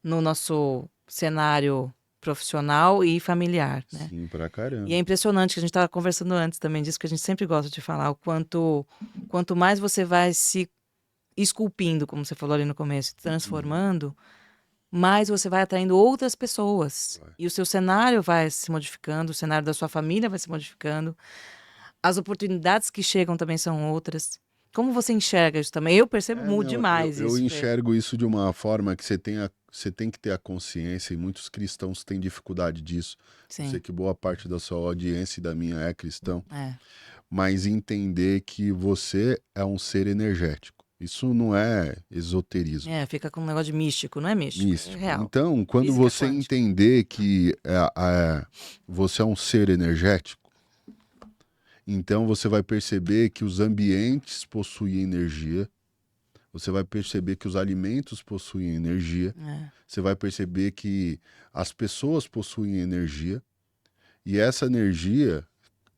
Speaker 1: no nosso cenário profissional e familiar, né?
Speaker 2: Sim, pra
Speaker 1: E é
Speaker 2: caramba.
Speaker 1: impressionante que a gente estava conversando antes também disso, que a gente sempre gosta de falar, o quanto mais você vai se esculpindo, como você falou ali no começo, transformando, mais você vai atraindo outras pessoas.
Speaker 2: Vai.
Speaker 1: E o seu cenário vai se modificando, o cenário da sua família vai se modificando, as oportunidades que chegam também são outras. Como você enxerga isso também? Eu percebo muito
Speaker 2: Não,
Speaker 1: demais
Speaker 2: eu
Speaker 1: isso, Fê.
Speaker 2: enxergo isso de uma forma que você tem que ter a consciência, e muitos cristãos têm dificuldade disso. Eu sei
Speaker 1: Sim,
Speaker 2: que boa parte da sua audiência e da minha é cristão,
Speaker 1: é.
Speaker 2: mas entender que você é um ser energético. Isso não é esoterismo,
Speaker 1: É, fica com um negócio de místico, não é místico, é
Speaker 2: místico.
Speaker 1: real.
Speaker 2: Então, quando
Speaker 1: Física
Speaker 2: você
Speaker 1: quântica.
Speaker 2: entender que você é um ser energético, então você vai perceber que os ambientes possuem energia, você vai perceber que os alimentos possuem energia,
Speaker 1: É.
Speaker 2: você vai perceber que as pessoas possuem energia, e essa energia,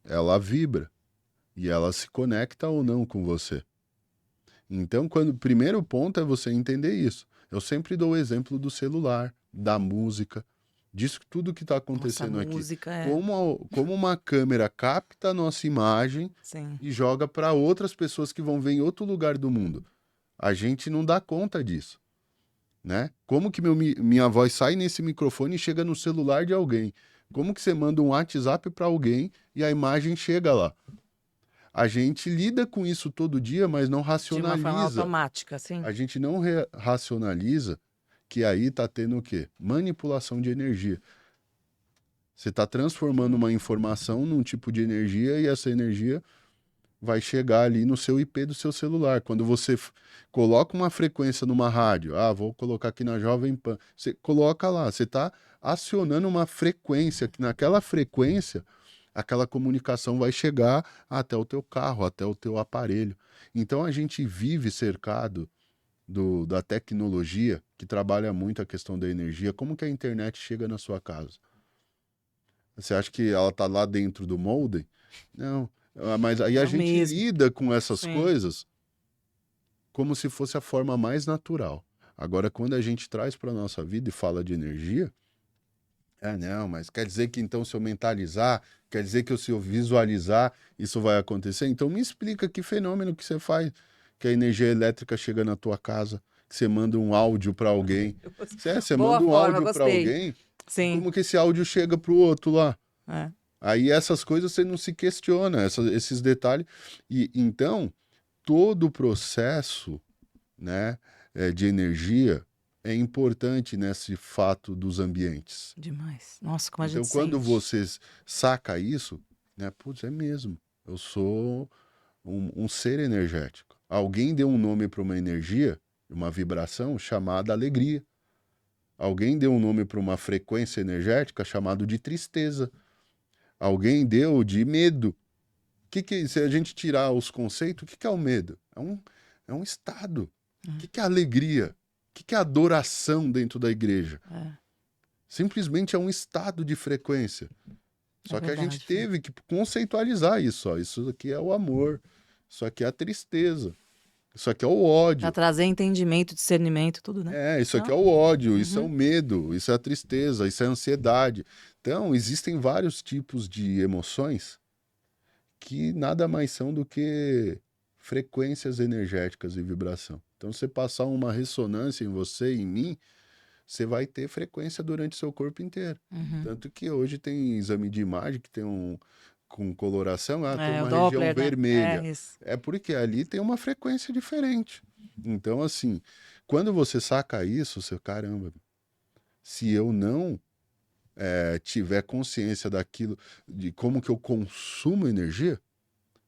Speaker 2: ela vibra, e ela se conecta ou não com você. Então, o primeiro ponto é você entender isso. Eu sempre dou o exemplo do celular, da música, disso tudo que está
Speaker 1: Nossa, a
Speaker 2: acontecendo aqui.
Speaker 1: música é.
Speaker 2: Como uma câmera capta a nossa imagem
Speaker 1: Sim.
Speaker 2: e joga para outras pessoas que vão ver em outro lugar do mundo. A gente não dá conta disso, né? Como que minha voz sai nesse microfone e chega no celular de alguém? Como que você manda um WhatsApp para alguém e a imagem chega lá? A gente lida com isso todo dia, mas não
Speaker 1: De uma forma
Speaker 2: racionaliza.
Speaker 1: automática, sim.
Speaker 2: A gente não racionaliza que aí tá tendo o quê? Manipulação de energia. Você está transformando uma informação num tipo de energia e essa energia vai chegar ali no seu IP do seu celular. Quando você coloca uma frequência numa rádio, vou colocar aqui na Jovem Pan, você coloca lá, você está acionando uma frequência, que naquela frequência, aquela comunicação vai chegar até o teu carro, até o teu aparelho. Então a gente vive cercado da tecnologia, que trabalha muito a questão da energia. Como que a internet chega na sua casa? Você acha que ela está lá dentro do modem? Não. Mas aí a gente
Speaker 1: mesmo.
Speaker 2: lida com essas
Speaker 1: Sim.
Speaker 2: coisas como se fosse a forma mais natural. Agora, quando a gente traz para a nossa vida e fala de energia, não, mas quer dizer que então se eu mentalizar, quer dizer que se eu visualizar, isso vai acontecer? Então me explica que fenômeno que você faz, que a energia elétrica chega na tua casa, que você manda um áudio para alguém. Você
Speaker 1: Boa
Speaker 2: manda um
Speaker 1: forma,
Speaker 2: áudio para
Speaker 1: gostei.
Speaker 2: alguém,
Speaker 1: Sim.
Speaker 2: como que esse áudio chega para o outro lá?
Speaker 1: É.
Speaker 2: Aí essas coisas você não se questiona, esses detalhes. E então, todo o processo, né, de energia é importante nesse fato dos ambientes.
Speaker 1: Demais. Nossa, como a
Speaker 2: Então,
Speaker 1: gente
Speaker 2: quando
Speaker 1: sente.
Speaker 2: você saca isso, né, putz, é mesmo. Eu sou um ser energético. Alguém deu um nome para uma energia, uma vibração chamada alegria. Alguém deu um nome para uma frequência energética chamada de tristeza. Alguém deu de medo. Se a gente tirar os conceitos, o que é o medo? É um estado. O que é alegria? O que é adoração dentro da igreja? Simplesmente é um estado de frequência. Só que a gente teve que conceitualizar isso. Ó. Isso aqui é o amor. Isso aqui é a tristeza. Isso aqui é o ódio.
Speaker 1: Pra trazer entendimento, discernimento, tudo, né?
Speaker 2: Isso aqui é o ódio, isso é o medo, isso é a tristeza, isso é a ansiedade. Então, existem vários tipos de emoções que nada mais são do que frequências energéticas e vibração. Então, você passar uma ressonância em você e em mim, você vai ter frequência durante o seu corpo inteiro. Tanto que hoje tem exame de imagem que tem com coloração, tem uma região
Speaker 1: Doppler,
Speaker 2: vermelha.
Speaker 1: né?
Speaker 2: É porque ali tem uma frequência diferente. Então, assim, quando você saca isso, você, caramba, se eu não tiver consciência daquilo, de como que eu consumo energia,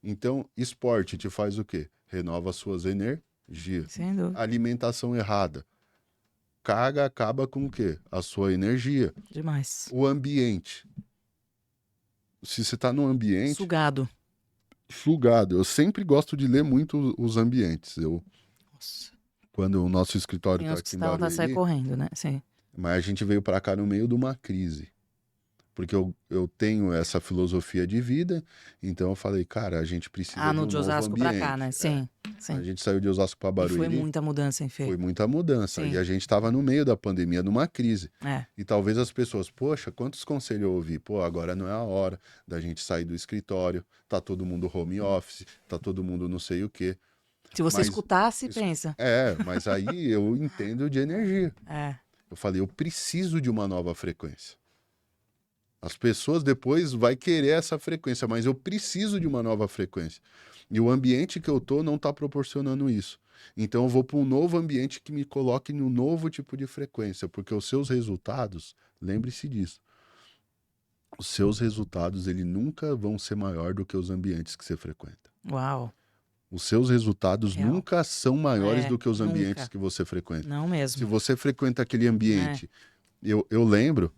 Speaker 2: então esporte te faz o quê? Renova suas energias.
Speaker 1: Sem dúvida.
Speaker 2: Alimentação errada. Carga acaba com o quê? A sua energia.
Speaker 1: Demais.
Speaker 2: O ambiente. Se você está num ambiente...
Speaker 1: Sugado.
Speaker 2: Eu sempre gosto de ler muito os ambientes.
Speaker 1: Nossa.
Speaker 2: Quando o nosso escritório
Speaker 1: Tem
Speaker 2: está
Speaker 1: uns que
Speaker 2: aqui em
Speaker 1: estão
Speaker 2: Barueri...
Speaker 1: sair correndo, né? Sim.
Speaker 2: Mas a gente veio para cá no meio de uma crise. Porque eu tenho essa filosofia de vida, então eu falei, cara, a gente precisa de um
Speaker 1: de
Speaker 2: novo
Speaker 1: Osasco
Speaker 2: ambiente.
Speaker 1: pra cá, né? Sim, sim.
Speaker 2: A gente saiu de Osasco para Barueri.
Speaker 1: E foi muita mudança, hein, Fê?
Speaker 2: Foi muita mudança.
Speaker 1: Sim.
Speaker 2: E a gente estava no meio da pandemia, numa crise.
Speaker 1: É.
Speaker 2: E talvez as pessoas, poxa, quantos conselhos eu ouvi? Pô, agora não é a hora da gente sair do escritório, tá todo mundo home office, tá todo mundo não sei o quê.
Speaker 1: Se você escutasse, pensa.
Speaker 2: Mas aí eu entendo de energia. Eu falei, eu preciso de uma nova frequência. As pessoas depois vai querer essa frequência, mas eu preciso de uma nova frequência. E o ambiente que eu tô não está proporcionando isso. Então eu vou para um novo ambiente que me coloque num novo tipo de frequência, porque os seus resultados, lembre-se disso, os seus resultados eles nunca vão ser maior do que os ambientes que você frequenta.
Speaker 1: Uau.
Speaker 2: Os seus resultados nunca são maiores do que os ambientes
Speaker 1: nunca.
Speaker 2: que você frequenta.
Speaker 1: Não mesmo.
Speaker 2: Se você frequenta aquele ambiente... Eu lembro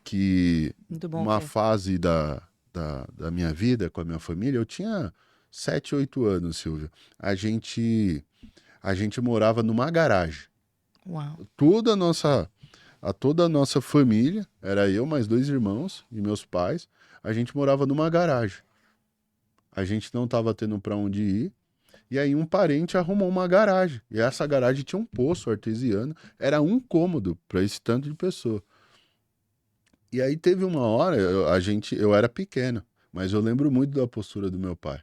Speaker 2: que uma fase da minha vida com a minha família, eu tinha 7, 8 anos, Silvia. A gente morava numa garagem.
Speaker 1: Uau.
Speaker 2: Toda a nossa família, era eu, mais 2 irmãos e meus pais, a gente morava numa garagem. A gente não estava tendo para onde ir. E aí um parente arrumou uma garagem. E essa garagem tinha um poço artesiano. Era um cômodo para esse tanto de pessoa. E aí teve uma hora, eu era pequeno, mas eu lembro muito da postura do meu pai.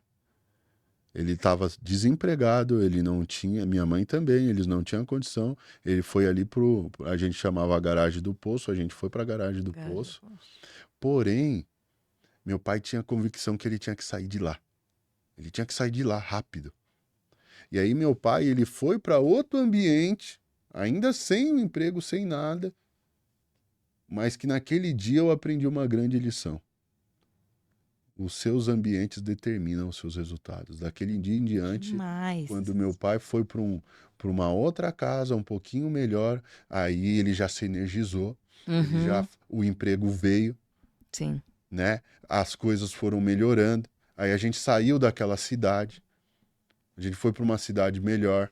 Speaker 2: Ele estava desempregado, ele não tinha, minha mãe também, eles não tinham condição. Ele foi ali a gente chamava a garagem do poço, a gente foi para a garagem do poço. Porém, meu pai tinha a convicção que ele tinha que sair de lá. Ele tinha que sair de lá rápido. E aí meu pai, ele foi para outro ambiente, ainda sem um emprego, sem nada. mas que naquele dia eu aprendi uma grande lição. Os seus ambientes determinam os seus resultados. Daquele dia em diante,
Speaker 1: Demais.
Speaker 2: quando meu pai foi para uma outra casa um pouquinho melhor, aí ele já se energizou,
Speaker 1: Uhum.
Speaker 2: o emprego veio,
Speaker 1: Sim.
Speaker 2: né? As coisas foram melhorando. Aí a gente saiu daquela cidade, a gente foi para uma cidade melhor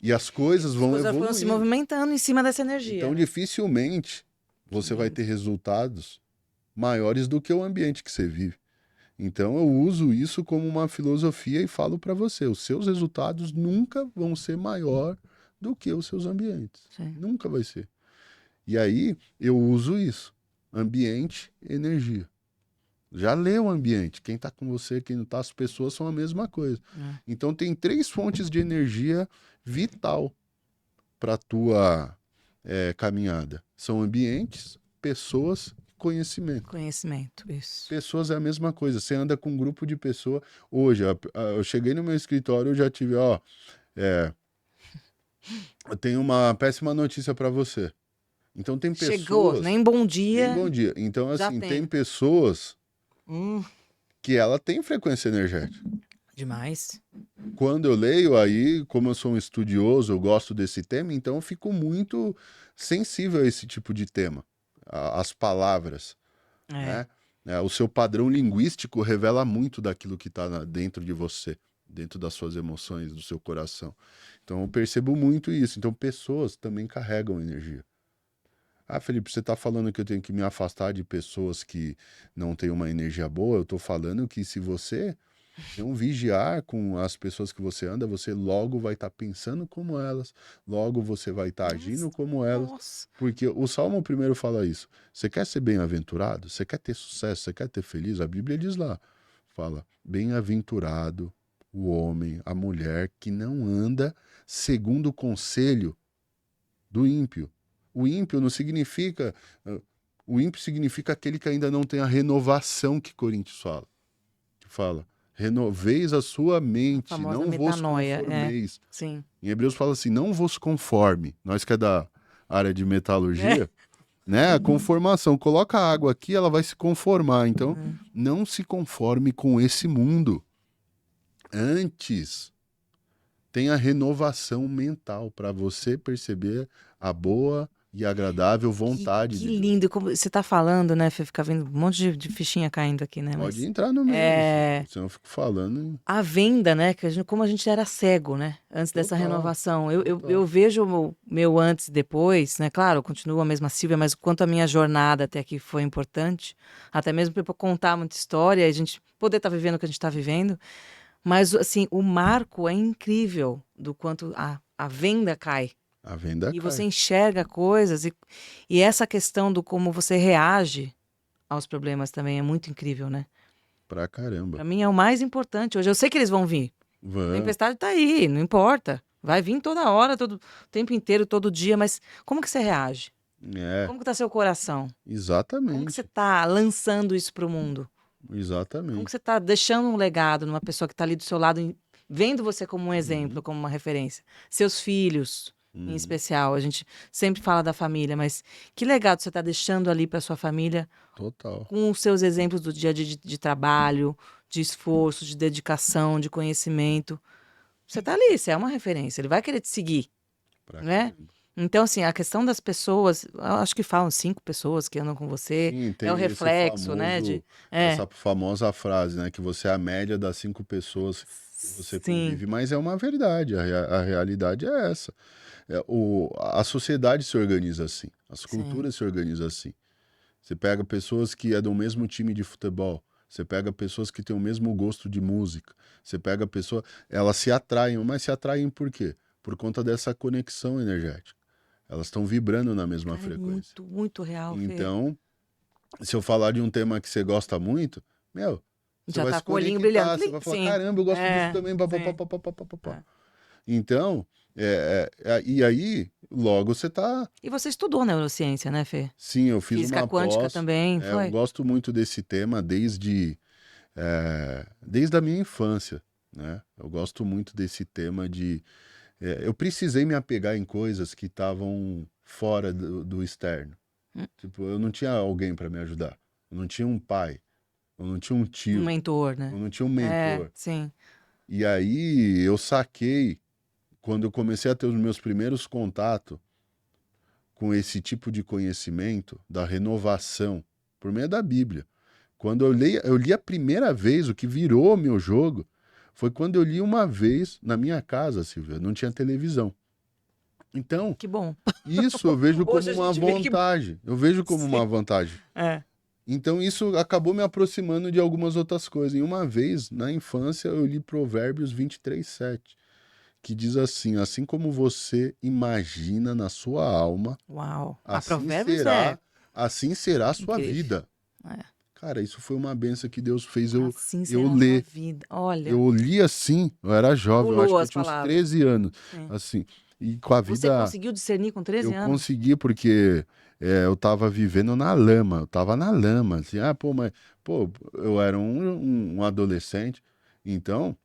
Speaker 2: e as coisas
Speaker 1: As
Speaker 2: vão
Speaker 1: coisas foram se
Speaker 2: evoluindo.
Speaker 1: movimentando em cima dessa energia,
Speaker 2: Então,
Speaker 1: né?
Speaker 2: dificilmente
Speaker 1: Que
Speaker 2: você vai
Speaker 1: lindo.
Speaker 2: ter resultados maiores do que o ambiente que você vive. Então, eu uso isso como uma filosofia e falo para você: os seus resultados nunca vão ser maior do que os seus ambientes.
Speaker 1: Sim.
Speaker 2: Nunca vai ser. E aí, eu uso isso: ambiente, energia. Já lê o ambiente. Quem está com você, quem não está, as pessoas são a mesma coisa.
Speaker 1: É.
Speaker 2: Então, tem 3 fontes de energia vital para a tua caminhada. São ambientes, pessoas e conhecimento.
Speaker 1: Conhecimento, isso.
Speaker 2: Pessoas é a mesma coisa. Você anda com um grupo de pessoas. Hoje, eu cheguei no meu escritório, eu já tive, eu tenho uma péssima notícia para você. Então tem
Speaker 1: Chegou,
Speaker 2: pessoas,
Speaker 1: nem bom
Speaker 2: nem
Speaker 1: dia,
Speaker 2: bom dia. Então
Speaker 1: já
Speaker 2: assim, tem
Speaker 1: tem.
Speaker 2: pessoas
Speaker 1: Hum,
Speaker 2: que ela tem frequência energética.
Speaker 1: demais.
Speaker 2: Quando eu leio aí, como eu sou um estudioso, eu gosto desse tema, então eu fico muito sensível a esse tipo de tema, as palavras,
Speaker 1: É.
Speaker 2: né? O seu padrão linguístico revela muito daquilo que está dentro de você, dentro das suas emoções, do seu coração. Então eu percebo muito isso. Então pessoas também carregam energia. Ah, Felipe, você está falando que eu tenho que me afastar de pessoas que não têm uma energia boa? Eu estou falando que se você não vigiar com as pessoas que você anda, você logo vai estar pensando como elas, logo você vai estar
Speaker 1: Nossa,
Speaker 2: agindo como elas,
Speaker 1: nossa.
Speaker 2: porque o Salmo primeiro fala isso. Você quer ser bem-aventurado? Você quer ter sucesso? Você quer ter feliz? A Bíblia diz lá, fala, bem-aventurado o homem, a mulher que não anda segundo o conselho do ímpio. O ímpio não significa, o ímpio significa aquele que ainda não tem a renovação que Coríntios fala. Que fala, renoveis a sua
Speaker 1: A
Speaker 2: mente,
Speaker 1: famosa
Speaker 2: não vos
Speaker 1: metanoia, é.
Speaker 2: conformeis.
Speaker 1: Sim.
Speaker 2: Em Hebreus fala assim, não vos conforme. Nós que é da área de
Speaker 1: É.
Speaker 2: metalurgia, né? A conformação. Coloca a água aqui, ela vai se conformar. Então, não se conforme com esse mundo. Antes, tenha renovação mental para você perceber a boa e agradável vontade
Speaker 1: Que
Speaker 2: de Deus.
Speaker 1: lindo. Como você tá falando, né, Fê? Fica vendo um monte de fichinha caindo aqui, né?
Speaker 2: Pode
Speaker 1: Mas
Speaker 2: entrar no meio,
Speaker 1: é,
Speaker 2: senão eu fico falando.
Speaker 1: a venda, né? Como a gente era cego, né? Antes dessa
Speaker 2: Total,
Speaker 1: renovação. Eu
Speaker 2: total.
Speaker 1: vejo o meu antes e depois, né? Claro, eu continuo a mesma Silvia, mas o quanto a minha jornada até aqui foi importante, até mesmo para eu contar muita história e a gente poder estar vivendo o que a gente está vivendo. Mas, assim, o marco é incrível do quanto a venda cai.
Speaker 2: A venda
Speaker 1: E você
Speaker 2: cai.
Speaker 1: enxerga coisas, e essa questão do como você reage aos problemas também é muito incrível, né?
Speaker 2: Pra caramba.
Speaker 1: Para mim é o mais importante hoje. Eu sei que eles vão vir.
Speaker 2: Vamos.
Speaker 1: Tempestade tá aí, não importa. Vai vir toda hora, todo o tempo inteiro, todo dia, mas como que você reage?
Speaker 2: É,
Speaker 1: Como que tá seu coração? Como que você
Speaker 2: exatamente.
Speaker 1: tá lançando isso pro mundo? Como que
Speaker 2: Exatamente.
Speaker 1: você tá deixando um legado numa pessoa que tá ali do seu lado, vendo você como um exemplo,
Speaker 2: Uhum,
Speaker 1: como uma referência? Seus filhos, em
Speaker 2: uhum.
Speaker 1: especial. A gente sempre fala da família, mas que legado você tá deixando ali para sua família
Speaker 2: Total.
Speaker 1: com os seus exemplos do dia a dia de trabalho, de esforço, de dedicação, de conhecimento? Você tá ali, você é uma referência, ele vai querer te seguir,
Speaker 2: Pra
Speaker 1: né?
Speaker 2: caramba.
Speaker 1: Então, assim, a questão das pessoas, eu acho que falam 5 pessoas que andam com você,
Speaker 2: Sim,
Speaker 1: é o
Speaker 2: tem
Speaker 1: reflexo, né? É,
Speaker 2: essa famosa frase, né? Que você é a média das 5 pessoas que você
Speaker 1: sim,
Speaker 2: convive, mas é uma verdade, a realidade é essa. A sociedade se organiza assim, as
Speaker 1: sim.
Speaker 2: culturas se organizam assim. Você pega pessoas que é do mesmo time de futebol, você pega pessoas que têm o mesmo gosto de música, você pega pessoas, elas se atraem, mas se atraem por quê? Por conta dessa conexão energética. Elas estão vibrando na mesma
Speaker 1: Cara, é
Speaker 2: frequência.
Speaker 1: muito, muito real, Fê.
Speaker 2: Então, se eu falar de um tema que você gosta muito, meu, você
Speaker 1: Já
Speaker 2: vai
Speaker 1: tá
Speaker 2: se
Speaker 1: com o olhinho brilhando.
Speaker 2: conectar, você
Speaker 1: Plim,
Speaker 2: vai falar,
Speaker 1: sim,
Speaker 2: caramba, eu gosto disso
Speaker 1: é,
Speaker 2: também, pá, pá, pá,
Speaker 1: sim.
Speaker 2: pá, pá, pá, pá, pá, pá.
Speaker 1: É.
Speaker 2: Então, e aí, logo você tá.
Speaker 1: E você estudou neurociência, né, Fê?
Speaker 2: Sim, eu fiz
Speaker 1: Física
Speaker 2: uma
Speaker 1: quântica
Speaker 2: pós.
Speaker 1: também,
Speaker 2: Eu
Speaker 1: foi?
Speaker 2: gosto muito desse tema desde a minha infância, né? Eu gosto muito desse tema eu precisei me apegar em coisas que estavam fora do externo, Tipo, eu não tinha alguém para me ajudar. Eu não tinha um pai. Eu não tinha um
Speaker 1: Um
Speaker 2: tio.
Speaker 1: mentor, né?
Speaker 2: Eu não tinha um
Speaker 1: É,
Speaker 2: mentor.
Speaker 1: sim.
Speaker 2: E aí eu saquei, quando eu comecei a ter os meus primeiros contatos com esse tipo de conhecimento, da renovação, por meio da Bíblia. Quando eu li a primeira vez, o que virou meu jogo, foi quando eu li uma vez na minha casa, Silvia, não tinha televisão. Então,
Speaker 1: Que bom.
Speaker 2: isso eu vejo como
Speaker 1: Hoje a
Speaker 2: uma
Speaker 1: gente vê que.
Speaker 2: vantagem. Eu vejo como
Speaker 1: Sim.
Speaker 2: uma vantagem.
Speaker 1: É.
Speaker 2: Então, isso acabou me aproximando de algumas outras coisas. E uma vez, na infância, eu li Provérbios 23:7, que diz assim como você imagina na sua alma,
Speaker 1: Uau. A
Speaker 2: assim
Speaker 1: Provérbios é
Speaker 2: assim será a sua
Speaker 1: incrível.
Speaker 2: vida.
Speaker 1: É.
Speaker 2: Cara, isso foi uma benção que Deus fez
Speaker 1: Assim
Speaker 2: eu
Speaker 1: será a sua
Speaker 2: ler.
Speaker 1: vida. Olha,
Speaker 2: Eu li assim, eu era jovem, eu acho
Speaker 1: pulou
Speaker 2: que eu
Speaker 1: as
Speaker 2: tinha uns
Speaker 1: palavras.
Speaker 2: 13 anos,
Speaker 1: Sim.
Speaker 2: assim. E com a
Speaker 1: Você
Speaker 2: vida,
Speaker 1: conseguiu discernir com 13
Speaker 2: eu
Speaker 1: anos?
Speaker 2: consegui porque eu tava vivendo na lama, eu tava na lama, assim, pô, eu era um adolescente, então,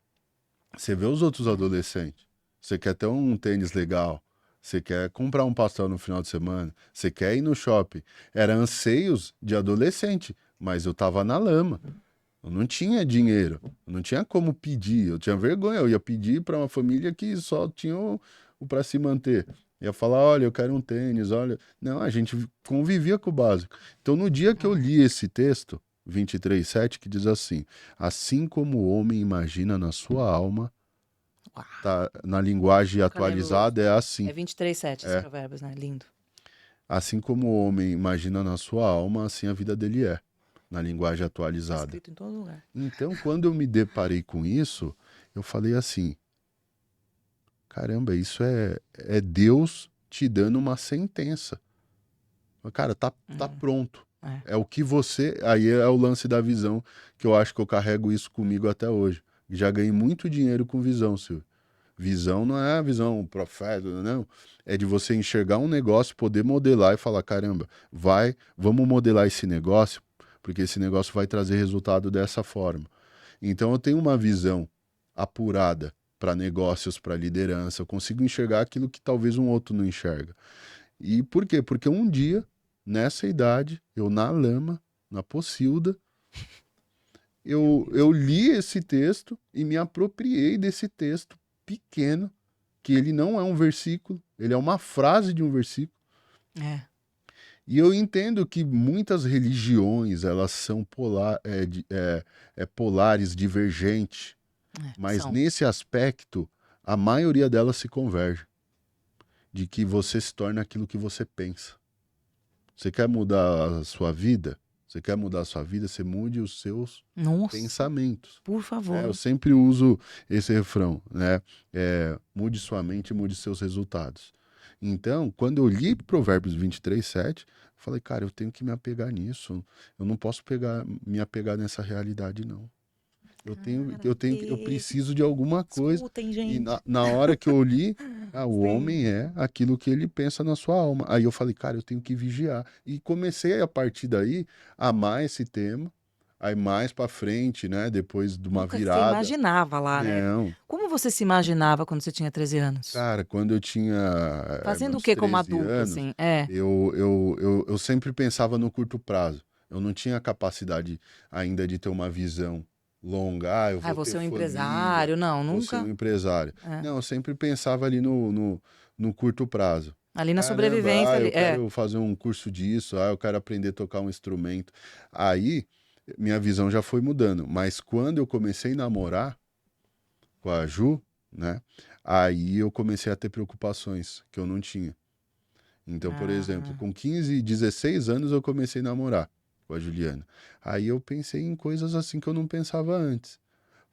Speaker 2: você vê os outros
Speaker 1: É.
Speaker 2: adolescentes, você quer ter um tênis legal, você quer comprar um pastel no final de semana, você quer ir no shopping, eram anseios de adolescente, mas eu tava na lama. Eu não tinha dinheiro, eu não tinha como pedir, eu tinha vergonha, eu ia pedir para uma família que só tinha o para se manter. Ia falar, olha, eu quero um tênis, olha. Não, a gente convivia com o básico. Então, no dia que eu
Speaker 1: É.
Speaker 2: li esse texto, 23:7, que diz assim como o homem imagina na sua alma,
Speaker 1: Uau.
Speaker 2: tá, na linguagem
Speaker 1: Caneloso.
Speaker 2: atualizada é
Speaker 1: É
Speaker 2: assim.
Speaker 1: 23:7 esse
Speaker 2: É,
Speaker 1: Provérbios, né? Lindo.
Speaker 2: assim como o homem imagina na sua alma, assim a vida dele é, na linguagem
Speaker 1: Tá
Speaker 2: atualizada.
Speaker 1: escrito em todo lugar.
Speaker 2: Então, quando eu me deparei com isso, eu falei assim: caramba, isso é Deus te dando uma sentença. Cara, tá pronto.
Speaker 1: É.
Speaker 2: É o que você. Aí é o lance da visão, que eu acho que eu carrego isso comigo até hoje. Já ganhei muito dinheiro com visão, Silvio. Visão não é a visão profeta, não. É de você enxergar um negócio, poder modelar e falar: caramba, vamos modelar esse negócio, porque esse negócio vai trazer resultado dessa forma. Então eu tenho uma visão apurada para negócios, para liderança, eu consigo enxergar aquilo que talvez um outro não enxerga. E por quê? Porque um dia, nessa idade, eu na lama, na pocilda, eu li esse texto e me apropriei desse texto pequeno, que ele não é um versículo, ele é uma frase de um versículo.
Speaker 1: É.
Speaker 2: E eu entendo que muitas religiões, elas são polares, divergentes.
Speaker 1: É.
Speaker 2: Mas
Speaker 1: São.
Speaker 2: nesse aspecto, a maioria delas se converge. De que você se torna aquilo que você pensa. Você quer mudar a sua vida? Você quer mudar a sua vida? Você mude os seus
Speaker 1: Nossa,
Speaker 2: pensamentos.
Speaker 1: por
Speaker 2: Eu
Speaker 1: favor.
Speaker 2: sempre uso esse refrão, né? Mude sua mente, mude seus resultados. Então, quando eu li Provérbios 23:7, falei, cara, eu tenho que me apegar nisso. Eu não posso me apegar nessa realidade, não.
Speaker 1: Cara,
Speaker 2: Eu preciso de alguma coisa.
Speaker 1: escutem,
Speaker 2: E
Speaker 1: gente.
Speaker 2: na hora que eu li, o
Speaker 1: Sim.
Speaker 2: homem é aquilo que ele pensa na sua alma. Aí eu falei, cara, eu tenho que vigiar. E comecei a partir daí a amar esse tema. Aí mais pra frente, né, depois de uma
Speaker 1: Nunca que você
Speaker 2: virada.
Speaker 1: imaginava lá, né?
Speaker 2: Não,
Speaker 1: Como você se imaginava quando você tinha 13 anos?
Speaker 2: cara, quando eu tinha
Speaker 1: Fazendo o
Speaker 2: meus
Speaker 1: que como
Speaker 2: 13
Speaker 1: adulto,
Speaker 2: anos,
Speaker 1: assim? É.
Speaker 2: eu sempre pensava no curto prazo. Eu não tinha capacidade ainda de ter uma visão longa. Ah, eu
Speaker 1: Ah,
Speaker 2: vou ter
Speaker 1: você é um
Speaker 2: família,
Speaker 1: empresário? Não,
Speaker 2: vou ser um
Speaker 1: nunca.
Speaker 2: empresário.
Speaker 1: É.
Speaker 2: Não, eu sempre pensava ali no curto prazo.
Speaker 1: Ali na
Speaker 2: Caramba,
Speaker 1: sobrevivência, ali.
Speaker 2: eu
Speaker 1: É.
Speaker 2: quero fazer um curso disso, eu quero aprender a tocar um instrumento. Aí, minha visão já foi mudando. Mas quando eu comecei a namorar com a Ju, né? Aí eu comecei a ter preocupações que eu não tinha. Então, por exemplo,
Speaker 1: Ah,
Speaker 2: com 15, 16 anos eu comecei a namorar com a Juliana. Aí eu pensei em coisas assim que eu não pensava antes.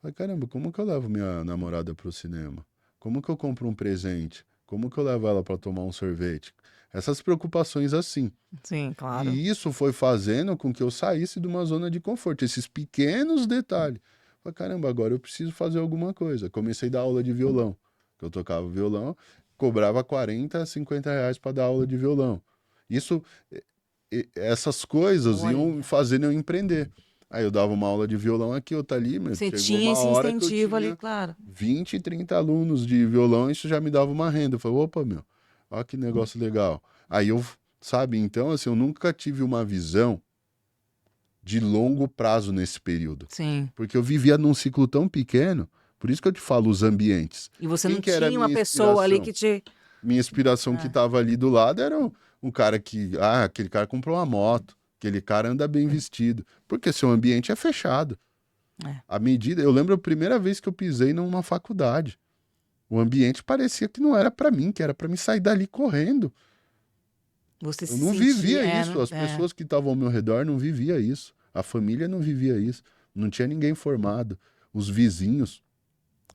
Speaker 2: Falei, caramba, como que eu levo minha namorada pro cinema? Como que eu compro um presente? Como que eu levo ela para tomar um sorvete? Essas preocupações assim.
Speaker 1: sim, claro.
Speaker 2: E isso foi fazendo com que eu saísse de uma zona de conforto, esses pequenos detalhes. Falei, caramba, agora eu preciso fazer alguma coisa. Comecei a dar aula de violão, que eu tocava violão, cobrava 40, 50 reais para dar aula de violão. Isso, essas coisas iam
Speaker 1: Olha,
Speaker 2: fazendo eu empreender. Aí eu dava uma aula de violão aqui, outra ali, mas
Speaker 1: você
Speaker 2: chegou
Speaker 1: tinha
Speaker 2: uma
Speaker 1: esse
Speaker 2: hora que eu
Speaker 1: incentivo ali,
Speaker 2: tinha
Speaker 1: claro.
Speaker 2: 20, 30 alunos de violão, isso já me dava uma renda. Eu falei, opa, meu, olha que negócio legal. Aí eu sabe? Então, assim, eu nunca tive uma visão de longo prazo nesse período.
Speaker 1: Sim.
Speaker 2: Porque eu vivia num ciclo tão pequeno, por isso que eu te falo os ambientes.
Speaker 1: E você
Speaker 2: Quem
Speaker 1: não
Speaker 2: que era a
Speaker 1: tinha uma
Speaker 2: minha
Speaker 1: pessoa ali
Speaker 2: inspiração?
Speaker 1: que te...
Speaker 2: Minha inspiração que estava ali do lado era um cara que, aquele cara comprou uma moto, aquele cara anda bem vestido, porque seu ambiente é fechado.
Speaker 1: É.
Speaker 2: À medida, eu lembro a primeira vez que eu pisei numa faculdade. O ambiente parecia que não era para mim, que era para mim sair dali correndo.
Speaker 1: Você
Speaker 2: Eu
Speaker 1: se
Speaker 2: não
Speaker 1: sentia...
Speaker 2: vivia isso, as
Speaker 1: É.
Speaker 2: pessoas que estavam ao meu redor não vivia isso. A família não vivia isso. Não tinha ninguém formado. Os vizinhos.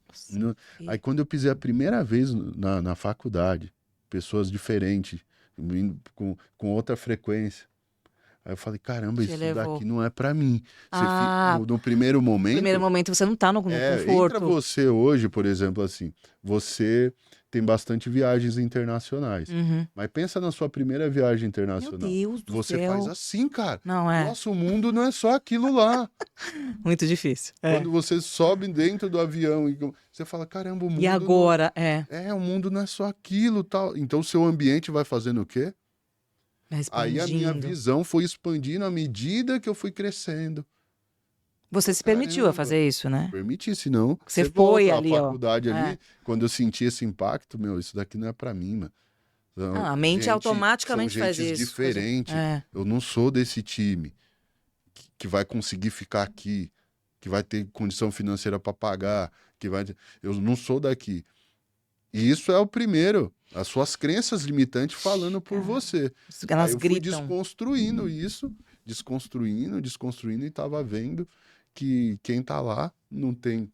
Speaker 1: Nossa,
Speaker 2: Não- Aí quando eu pisei a primeira vez na faculdade, pessoas diferentes, indo com outra frequência. Aí eu falei, caramba,
Speaker 1: te
Speaker 2: isso daqui
Speaker 1: levou.
Speaker 2: não é para mim.
Speaker 1: Ah,
Speaker 2: No primeiro
Speaker 1: no primeiro
Speaker 2: momento,
Speaker 1: momento você não tá no
Speaker 2: entra
Speaker 1: conforto.
Speaker 2: você hoje, por exemplo, assim, você tem bastante viagens internacionais.
Speaker 1: Uhum.
Speaker 2: Mas pensa na sua primeira viagem
Speaker 1: Meu
Speaker 2: internacional.
Speaker 1: Deus do
Speaker 2: Você faz
Speaker 1: céu.
Speaker 2: assim, cara.
Speaker 1: Não, é
Speaker 2: Nossa, o mundo não é só aquilo lá.
Speaker 1: muito difícil. É.
Speaker 2: Quando você sobe dentro do avião e você fala, caramba, o
Speaker 1: E
Speaker 2: mundo não...
Speaker 1: agora,
Speaker 2: o mundo não é só aquilo, tal. Então o seu ambiente vai fazendo o quê?
Speaker 1: vai
Speaker 2: Aí a minha
Speaker 1: expandindo.
Speaker 2: visão foi expandindo à medida que eu fui crescendo.
Speaker 1: Você se permitiu a
Speaker 2: Caramba,
Speaker 1: fazer isso, né?
Speaker 2: permitir, senão
Speaker 1: Você
Speaker 2: você
Speaker 1: foi
Speaker 2: volta à
Speaker 1: ali, ó.
Speaker 2: faculdade
Speaker 1: É.
Speaker 2: ali, quando eu senti esse impacto, meu, isso daqui não é pra mim, mano.
Speaker 1: Ah, a mente
Speaker 2: São
Speaker 1: automaticamente faz
Speaker 2: gentes
Speaker 1: isso.
Speaker 2: diferentes.
Speaker 1: É.
Speaker 2: Eu não sou desse time que vai conseguir ficar aqui, que vai ter condição financeira para pagar, eu não sou daqui. E isso é o primeiro, as suas crenças limitantes falando por
Speaker 1: Cara,
Speaker 2: você. Aí
Speaker 1: elas
Speaker 2: eu fui
Speaker 1: gritam.
Speaker 2: desconstruindo isso, desconstruindo e tava vendo que quem tá lá não tem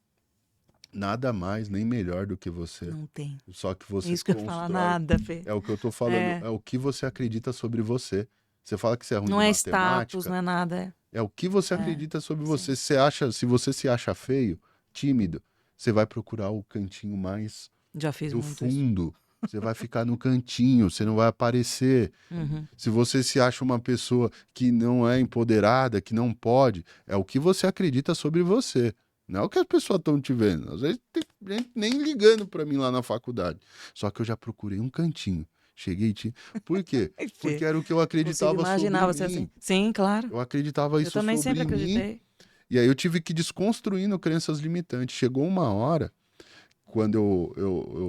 Speaker 2: nada mais nem melhor do que você.
Speaker 1: Não tem.
Speaker 2: Só que
Speaker 1: É
Speaker 2: você
Speaker 1: isso que eu ia falar,
Speaker 2: constrói.
Speaker 1: nada, Fê.
Speaker 2: É o que eu tô falando,
Speaker 1: É.
Speaker 2: é o que você acredita sobre você. Você fala que você é ruim
Speaker 1: Não
Speaker 2: de
Speaker 1: é status,
Speaker 2: matemática,
Speaker 1: não é nada.
Speaker 2: é o que você
Speaker 1: É.
Speaker 2: acredita sobre
Speaker 1: Sim.
Speaker 2: você. Se você se acha feio, tímido, você vai procurar o cantinho mais
Speaker 1: Já fiz
Speaker 2: do
Speaker 1: muito isso.
Speaker 2: fundo. Você vai ficar no cantinho, você não vai aparecer.
Speaker 1: Uhum.
Speaker 2: Se você se acha uma pessoa que não é empoderada, que não pode, é o que você acredita sobre você. Não é o que as pessoas estão te vendo. Às vezes tem gente nem ligando para mim lá na faculdade. Só que eu já procurei um cantinho. Cheguei e tinha. Por quê?
Speaker 1: Ai,
Speaker 2: Porque
Speaker 1: Fê,
Speaker 2: era o que eu
Speaker 1: consigo
Speaker 2: acreditava
Speaker 1: imaginar
Speaker 2: sobre
Speaker 1: você assim.
Speaker 2: mim.
Speaker 1: Sim, claro.
Speaker 2: Eu acreditava
Speaker 1: Eu
Speaker 2: isso
Speaker 1: também sempre
Speaker 2: sobre mim.
Speaker 1: acreditei.
Speaker 2: E aí eu tive que ir desconstruindo crenças limitantes. Chegou uma hora, quando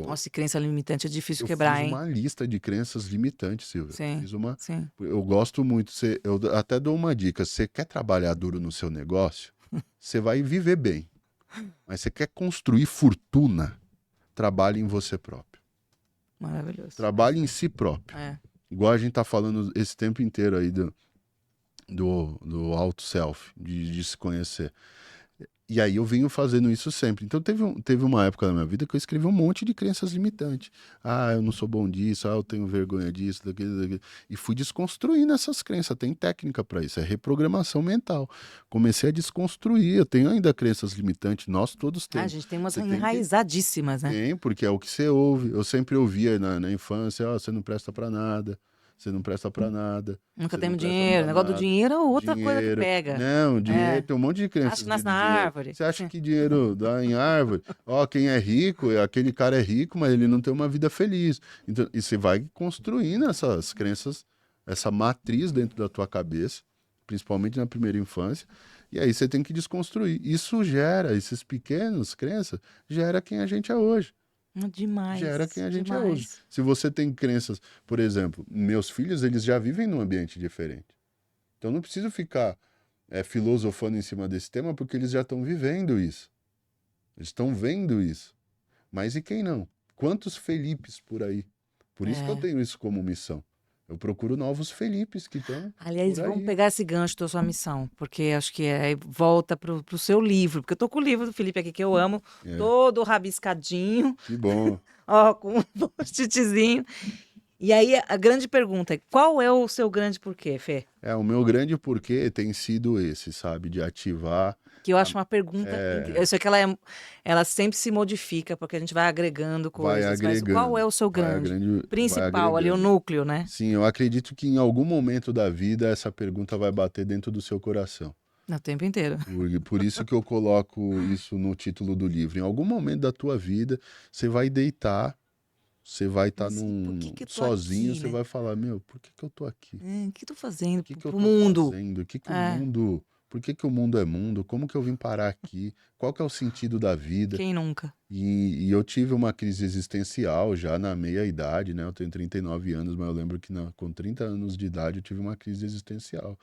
Speaker 1: Nossa, e crença limitante é difícil
Speaker 2: eu fiz
Speaker 1: quebrar, hein?
Speaker 2: uma lista de crenças limitantes, Silvia.
Speaker 1: Sim, sim.
Speaker 2: Eu gosto muito. Eu até dou uma dica. Você quer trabalhar duro no seu negócio? Você vai viver bem. Mas você quer construir fortuna? Trabalhe em você próprio.
Speaker 1: Maravilhoso.
Speaker 2: Trabalhe em si próprio.
Speaker 1: É.
Speaker 2: Igual a gente tá falando esse tempo inteiro aí do auto-self, de se conhecer. E aí eu venho fazendo isso sempre. Então teve uma época na minha vida que eu escrevi um monte de crenças limitantes. Ah, eu não sou bom disso, eu tenho vergonha disso, daquilo. E fui desconstruindo essas crenças. Tem técnica para isso, é reprogramação mental. Comecei a desconstruir. Eu tenho ainda crenças limitantes, nós todos
Speaker 1: Ah, a
Speaker 2: temos.
Speaker 1: gente tem umas
Speaker 2: Você tem que...
Speaker 1: enraizadíssimas, né?
Speaker 2: Tem, porque é o que você ouve. Eu sempre ouvia na infância, você não presta para nada. Você não presta para nada.
Speaker 1: Nunca
Speaker 2: Você não
Speaker 1: temos
Speaker 2: presta
Speaker 1: dinheiro. O
Speaker 2: para
Speaker 1: negócio do
Speaker 2: nada.
Speaker 1: dinheiro é outra coisa que
Speaker 2: Dinheiro.
Speaker 1: pega.
Speaker 2: Não,
Speaker 1: É.
Speaker 2: dinheiro, tem um monte de
Speaker 1: Acho
Speaker 2: crenças
Speaker 1: que
Speaker 2: de
Speaker 1: nasce na
Speaker 2: dinheiro.
Speaker 1: árvore.
Speaker 2: Você acha
Speaker 1: Sim.
Speaker 2: que dinheiro dá em árvore? Ó, quem é rico, aquele cara é rico, mas ele não tem uma vida feliz. Então, e você vai construindo essas crenças, essa matriz dentro da tua cabeça, principalmente na primeira infância, e aí você tem que desconstruir. Isso gera, esses pequenos crenças, gera quem a gente é hoje. Gera
Speaker 1: Demais,
Speaker 2: quem a gente é hoje.
Speaker 1: demais.
Speaker 2: Se você tem crenças, por exemplo, meus filhos, eles já vivem num ambiente diferente. Então não preciso ficar filosofando em cima desse tema, porque eles já estão vivendo isso. Eles estão vendo isso. Mas e quem não? Quantos Felipes por aí? Por isso que eu
Speaker 1: É.
Speaker 2: tenho isso como missão. Eu procuro novos Felipes que estão
Speaker 1: Aliás,
Speaker 2: por
Speaker 1: vamos
Speaker 2: aí.
Speaker 1: pegar esse gancho da sua missão, porque acho que volta pro seu livro, porque eu tô com o livro do Felipe aqui que eu amo,
Speaker 2: É,
Speaker 1: todo rabiscadinho,
Speaker 2: que bom.
Speaker 1: ó, com um post-itzinho. E aí a grande pergunta é: qual é o seu grande porquê, Fê?
Speaker 2: O meu grande porquê tem sido esse, sabe? De ativar.
Speaker 1: Que eu acho uma pergunta. Eu sei que ela sempre se modifica, porque a gente vai agregando
Speaker 2: Vai
Speaker 1: coisas, mas qual é
Speaker 2: agregando.
Speaker 1: o seu grande?
Speaker 2: Vai
Speaker 1: Principal, ali, o
Speaker 2: agregando.
Speaker 1: núcleo, né?
Speaker 2: Sim, eu acredito que em algum momento da vida essa pergunta vai bater dentro do seu coração.
Speaker 1: O tempo inteiro.
Speaker 2: Por isso que eu coloco isso no título do livro. Em algum momento da tua vida, você vai deitar você vai estar
Speaker 1: Assim, por que que eu tô
Speaker 2: sozinho,
Speaker 1: aqui,
Speaker 2: você
Speaker 1: né?
Speaker 2: vai falar, meu, por que que eu tô aqui?
Speaker 1: O que eu tô fazendo
Speaker 2: O que que eu
Speaker 1: pro
Speaker 2: tô
Speaker 1: mundo?
Speaker 2: fazendo? O que que o
Speaker 1: É,
Speaker 2: mundo, por que que o mundo é mundo? Como que eu vim parar aqui? Qual que é o sentido da vida?
Speaker 1: quem nunca?
Speaker 2: E eu tive uma crise existencial já na meia idade, né? Eu tenho 39 anos, mas eu lembro que com 30 anos de idade eu tive uma crise existencial.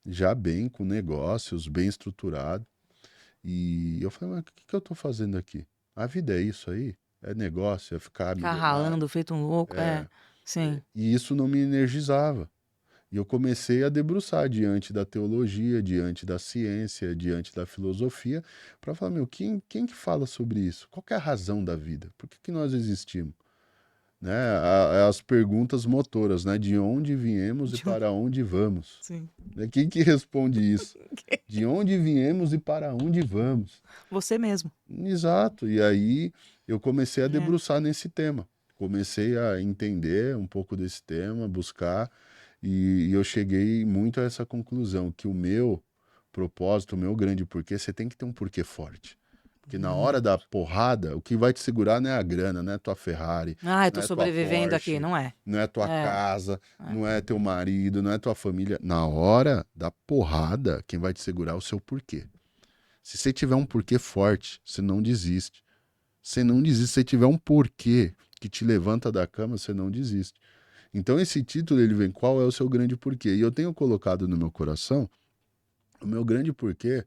Speaker 2: Já bem, com negócios, bem estruturado. E eu falei, mas o que que eu tô fazendo aqui? A vida é isso aí? É negócio, é ficar
Speaker 1: Ficar
Speaker 2: milionário?
Speaker 1: ralando, feito um louco,
Speaker 2: É.
Speaker 1: sim.
Speaker 2: E isso não me energizava. E eu comecei a debruçar diante da teologia, diante da ciência, diante da filosofia, para falar, meu, quem que fala sobre isso? Qual que é a razão da vida? Por que que nós existimos? Né? As perguntas motoras, né? De onde viemos e
Speaker 1: De onde-
Speaker 2: para onde vamos?
Speaker 1: Sim.
Speaker 2: Né? Quem que responde isso? De onde viemos e para onde vamos?
Speaker 1: Você mesmo.
Speaker 2: Exato. E aí eu comecei a
Speaker 1: É.
Speaker 2: debruçar nesse tema. Comecei a entender um pouco desse tema, buscar, e eu cheguei muito a essa conclusão, que o meu propósito, o meu grande porquê, você tem que ter um porquê forte. Porque na hora da
Speaker 1: Muito.
Speaker 2: porrada, o que vai te segurar não é a grana, não é tua Ferrari,
Speaker 1: Ah, eu
Speaker 2: não
Speaker 1: tô
Speaker 2: é tua
Speaker 1: sobrevivendo aqui,
Speaker 2: Porsche,
Speaker 1: não é?
Speaker 2: não é tua
Speaker 1: É,
Speaker 2: casa,
Speaker 1: é.
Speaker 2: não é teu marido, não é tua família. Na hora da porrada, quem vai te segurar é o seu porquê. Se você tiver um porquê forte, você não desiste. Você não desiste. Se você tiver um porquê que te levanta da cama, você não desiste. Então esse título ele vem, qual é o seu grande porquê? E eu tenho colocado no meu coração, o meu grande porquê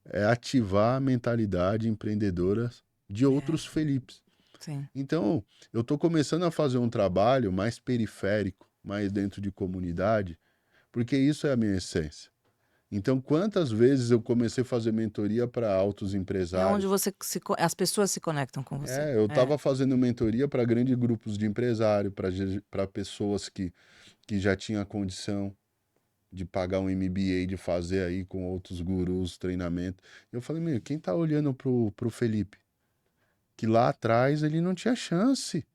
Speaker 2: é ativar a mentalidade empreendedora de
Speaker 1: É,
Speaker 2: outros Felipes.
Speaker 1: sim.
Speaker 2: Então, eu estou começando a fazer um trabalho mais periférico, mais dentro de comunidade, porque isso é a minha essência. Então, quantas vezes eu comecei a fazer mentoria para altos
Speaker 1: É onde
Speaker 2: empresários?
Speaker 1: as pessoas se conectam com você.
Speaker 2: Eu
Speaker 1: É.
Speaker 2: estava fazendo mentoria para grandes grupos de empresário, para pessoas que já tinham a condição de pagar um MBA, de fazer aí com outros gurus, treinamento. Eu falei, meu, quem tá olhando pro Felipe? Que lá atrás ele não tinha chance.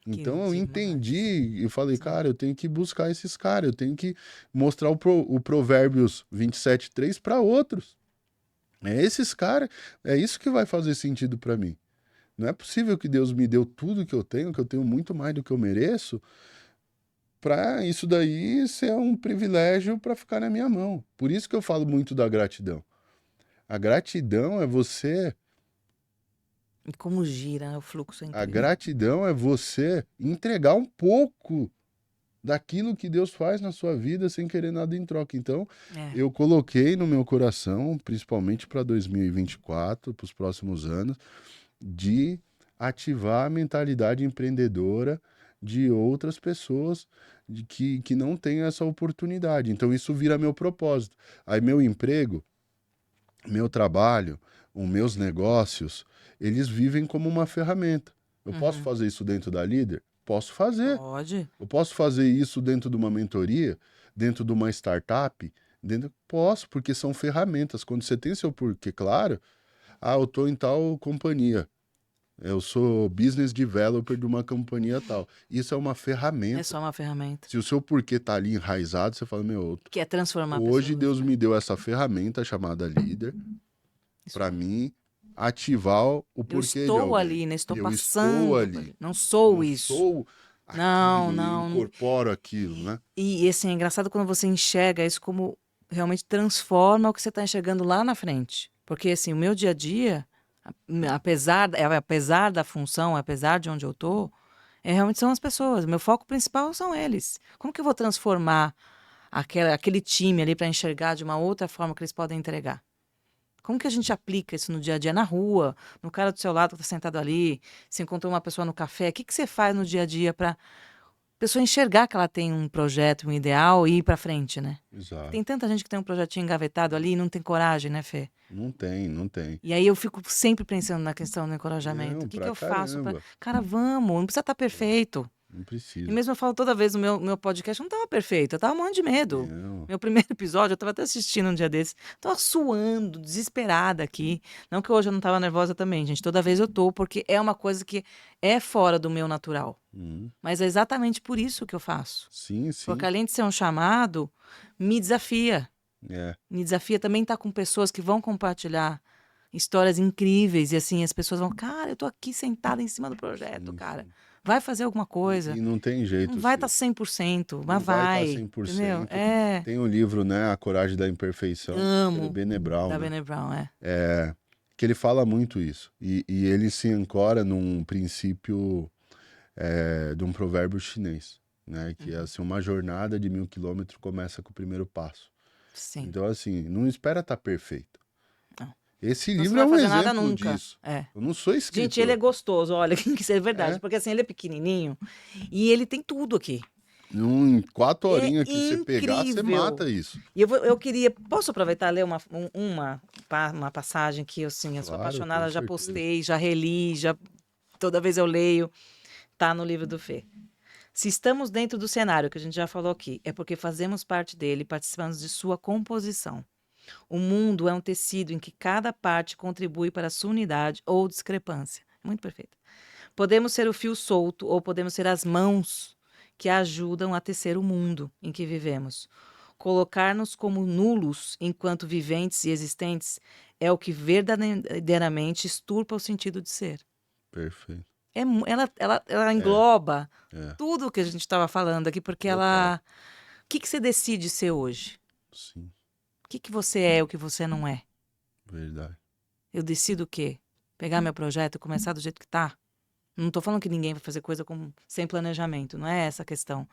Speaker 1: Que
Speaker 2: Então eu
Speaker 1: demais.
Speaker 2: entendi e falei,
Speaker 1: Sim.
Speaker 2: cara, eu tenho que buscar esses caras, eu tenho que mostrar o Provérbios 27:3 para outros. É esses caras, é isso que vai fazer sentido para mim. Não é possível que Deus me deu tudo que eu tenho muito mais do que eu mereço, para isso daí ser um privilégio para ficar na minha mão. Por isso que eu falo muito da gratidão. A gratidão é você,
Speaker 1: E como gira, né? O fluxo é
Speaker 2: a
Speaker 1: incrível.
Speaker 2: gratidão é você entregar um pouco daquilo que Deus faz na sua vida sem querer nada em troca. Então,
Speaker 1: É.
Speaker 2: eu coloquei no meu coração, principalmente para 2024, para os próximos anos, de ativar a mentalidade empreendedora de outras pessoas que não têm essa oportunidade. Então, isso vira meu propósito. Aí, meu emprego, meu trabalho, os meus negócios, eles vivem como uma ferramenta. Eu posso
Speaker 1: Uhum.
Speaker 2: fazer isso dentro da Líder? Posso fazer.
Speaker 1: Pode.
Speaker 2: Eu posso fazer isso dentro de uma mentoria, dentro de uma startup? Posso, porque são ferramentas. Quando você tem seu porquê claro, eu estou em tal companhia. Eu sou business developer de uma companhia tal. Isso é uma
Speaker 1: É
Speaker 2: ferramenta.
Speaker 1: só uma ferramenta.
Speaker 2: Se o seu porquê está ali enraizado, você fala, meu,
Speaker 1: Que é transformar
Speaker 2: hoje
Speaker 1: pessoas,
Speaker 2: Deus
Speaker 1: né?
Speaker 2: me deu essa ferramenta chamada líder
Speaker 1: Isso
Speaker 2: para
Speaker 1: aí.
Speaker 2: mim ativar o
Speaker 1: Eu
Speaker 2: porquê de
Speaker 1: estou
Speaker 2: alguém.
Speaker 1: ali, né? Estou
Speaker 2: Eu estou
Speaker 1: passando por
Speaker 2: ali.
Speaker 1: ali. Não
Speaker 2: Eu
Speaker 1: sou
Speaker 2: não
Speaker 1: isso.
Speaker 2: sou
Speaker 1: Não,
Speaker 2: aquilo e
Speaker 1: não.
Speaker 2: incorporo aquilo, né?
Speaker 1: E assim, é engraçado quando você enxerga isso como realmente transforma o que você está enxergando lá na frente. Porque assim, o meu dia a dia, apesar da função, apesar de onde eu tô, realmente são as pessoas. Meu foco principal são eles. Como que eu vou transformar aquele time ali para enxergar de uma outra forma que eles podem entregar? Como que a gente aplica isso no dia a dia, na rua, no cara do seu lado que está sentado ali, se encontrou uma pessoa no café, o que que você faz no dia a dia para a pessoa enxergar que ela tem um projeto, um ideal e ir para frente, né?
Speaker 2: Exato.
Speaker 1: Tem tanta gente que tem um projetinho engavetado ali e não tem coragem, né, Fê?
Speaker 2: Não tem, não tem.
Speaker 1: E aí eu fico sempre pensando na questão do encorajamento. O
Speaker 2: Não,
Speaker 1: que que
Speaker 2: pra
Speaker 1: eu faço para,
Speaker 2: caramba.
Speaker 1: cara, vamos, não precisa estar perfeito.
Speaker 2: Não
Speaker 1: E
Speaker 2: precisa.
Speaker 1: mesmo eu falo toda vez no meu podcast, não estava perfeito, eu tava morrendo de medo.
Speaker 2: Não.
Speaker 1: Meu primeiro episódio, eu tava até assistindo um dia desses, tava suando, desesperada aqui. Não que hoje eu não tava nervosa também, gente, toda vez eu tô, porque é uma coisa que é fora do meu natural.
Speaker 2: Hum.
Speaker 1: Mas é exatamente por isso que eu faço.
Speaker 2: Sim,
Speaker 1: Porque
Speaker 2: sim.
Speaker 1: além de ser um chamado, me desafia.
Speaker 2: É.
Speaker 1: Me desafia também estar com pessoas que vão compartilhar histórias incríveis. E assim, as pessoas vão, cara, eu tô aqui sentada em cima do projeto,
Speaker 2: Sim,
Speaker 1: cara.
Speaker 2: sim.
Speaker 1: vai fazer alguma coisa.
Speaker 2: E não tem jeito.
Speaker 1: Não vai estar 100%, mas
Speaker 2: não vai
Speaker 1: vai.
Speaker 2: estar 100%.
Speaker 1: Entendeu? É.
Speaker 2: Tem o livro, né, A Coragem da Imperfeição.
Speaker 1: Amo.
Speaker 2: Brené Brown,
Speaker 1: Da
Speaker 2: né?
Speaker 1: Brené Brown,
Speaker 2: Que ele fala muito isso. E ele se ancora num princípio de um provérbio chinês, né? Que é assim, uma jornada de 1000 quilômetros começa com o primeiro passo.
Speaker 1: Sim.
Speaker 2: Então, assim, não espera estar perfeito.
Speaker 1: Não.
Speaker 2: Esse
Speaker 1: Não
Speaker 2: livro é
Speaker 1: vai
Speaker 2: um
Speaker 1: fazer nada
Speaker 2: exemplo
Speaker 1: nunca.
Speaker 2: disso.
Speaker 1: É.
Speaker 2: Eu não sou escritor.
Speaker 1: Gente, ele é gostoso, olha, isso é verdade.
Speaker 2: É.
Speaker 1: Porque assim, ele é pequenininho e ele tem tudo aqui.
Speaker 2: Em 4 horinhas que
Speaker 1: incrível.
Speaker 2: você pegar, você mata isso.
Speaker 1: E eu queria... Posso aproveitar e ler uma passagem que eu, assim, eu sou
Speaker 2: Claro,
Speaker 1: apaixonada,
Speaker 2: com
Speaker 1: já
Speaker 2: certeza.
Speaker 1: postei, já reli, toda vez eu leio. Tá no livro do Fê. Se estamos dentro do cenário, que a gente já falou aqui, é porque fazemos parte dele e participamos de sua composição. O mundo é um tecido em que cada parte contribui para a sua unidade ou discrepância. Muito perfeito. Podemos ser o fio solto ou podemos ser as mãos que ajudam a tecer o mundo em que vivemos. Colocar-nos como nulos enquanto viventes e existentes é o que verdadeiramente esturpa o sentido de ser.
Speaker 2: Perfeito.
Speaker 1: Ela engloba
Speaker 2: É.
Speaker 1: tudo o que a gente estava falando aqui, porque ela... O que você decide ser hoje?
Speaker 2: Sim,
Speaker 1: O que você é, o que você não é?
Speaker 2: verdade.
Speaker 1: Eu decido o quê? Pegar meu projeto e começar do jeito que tá? Não tô falando que ninguém vai fazer coisa sem planejamento, não é essa a questão.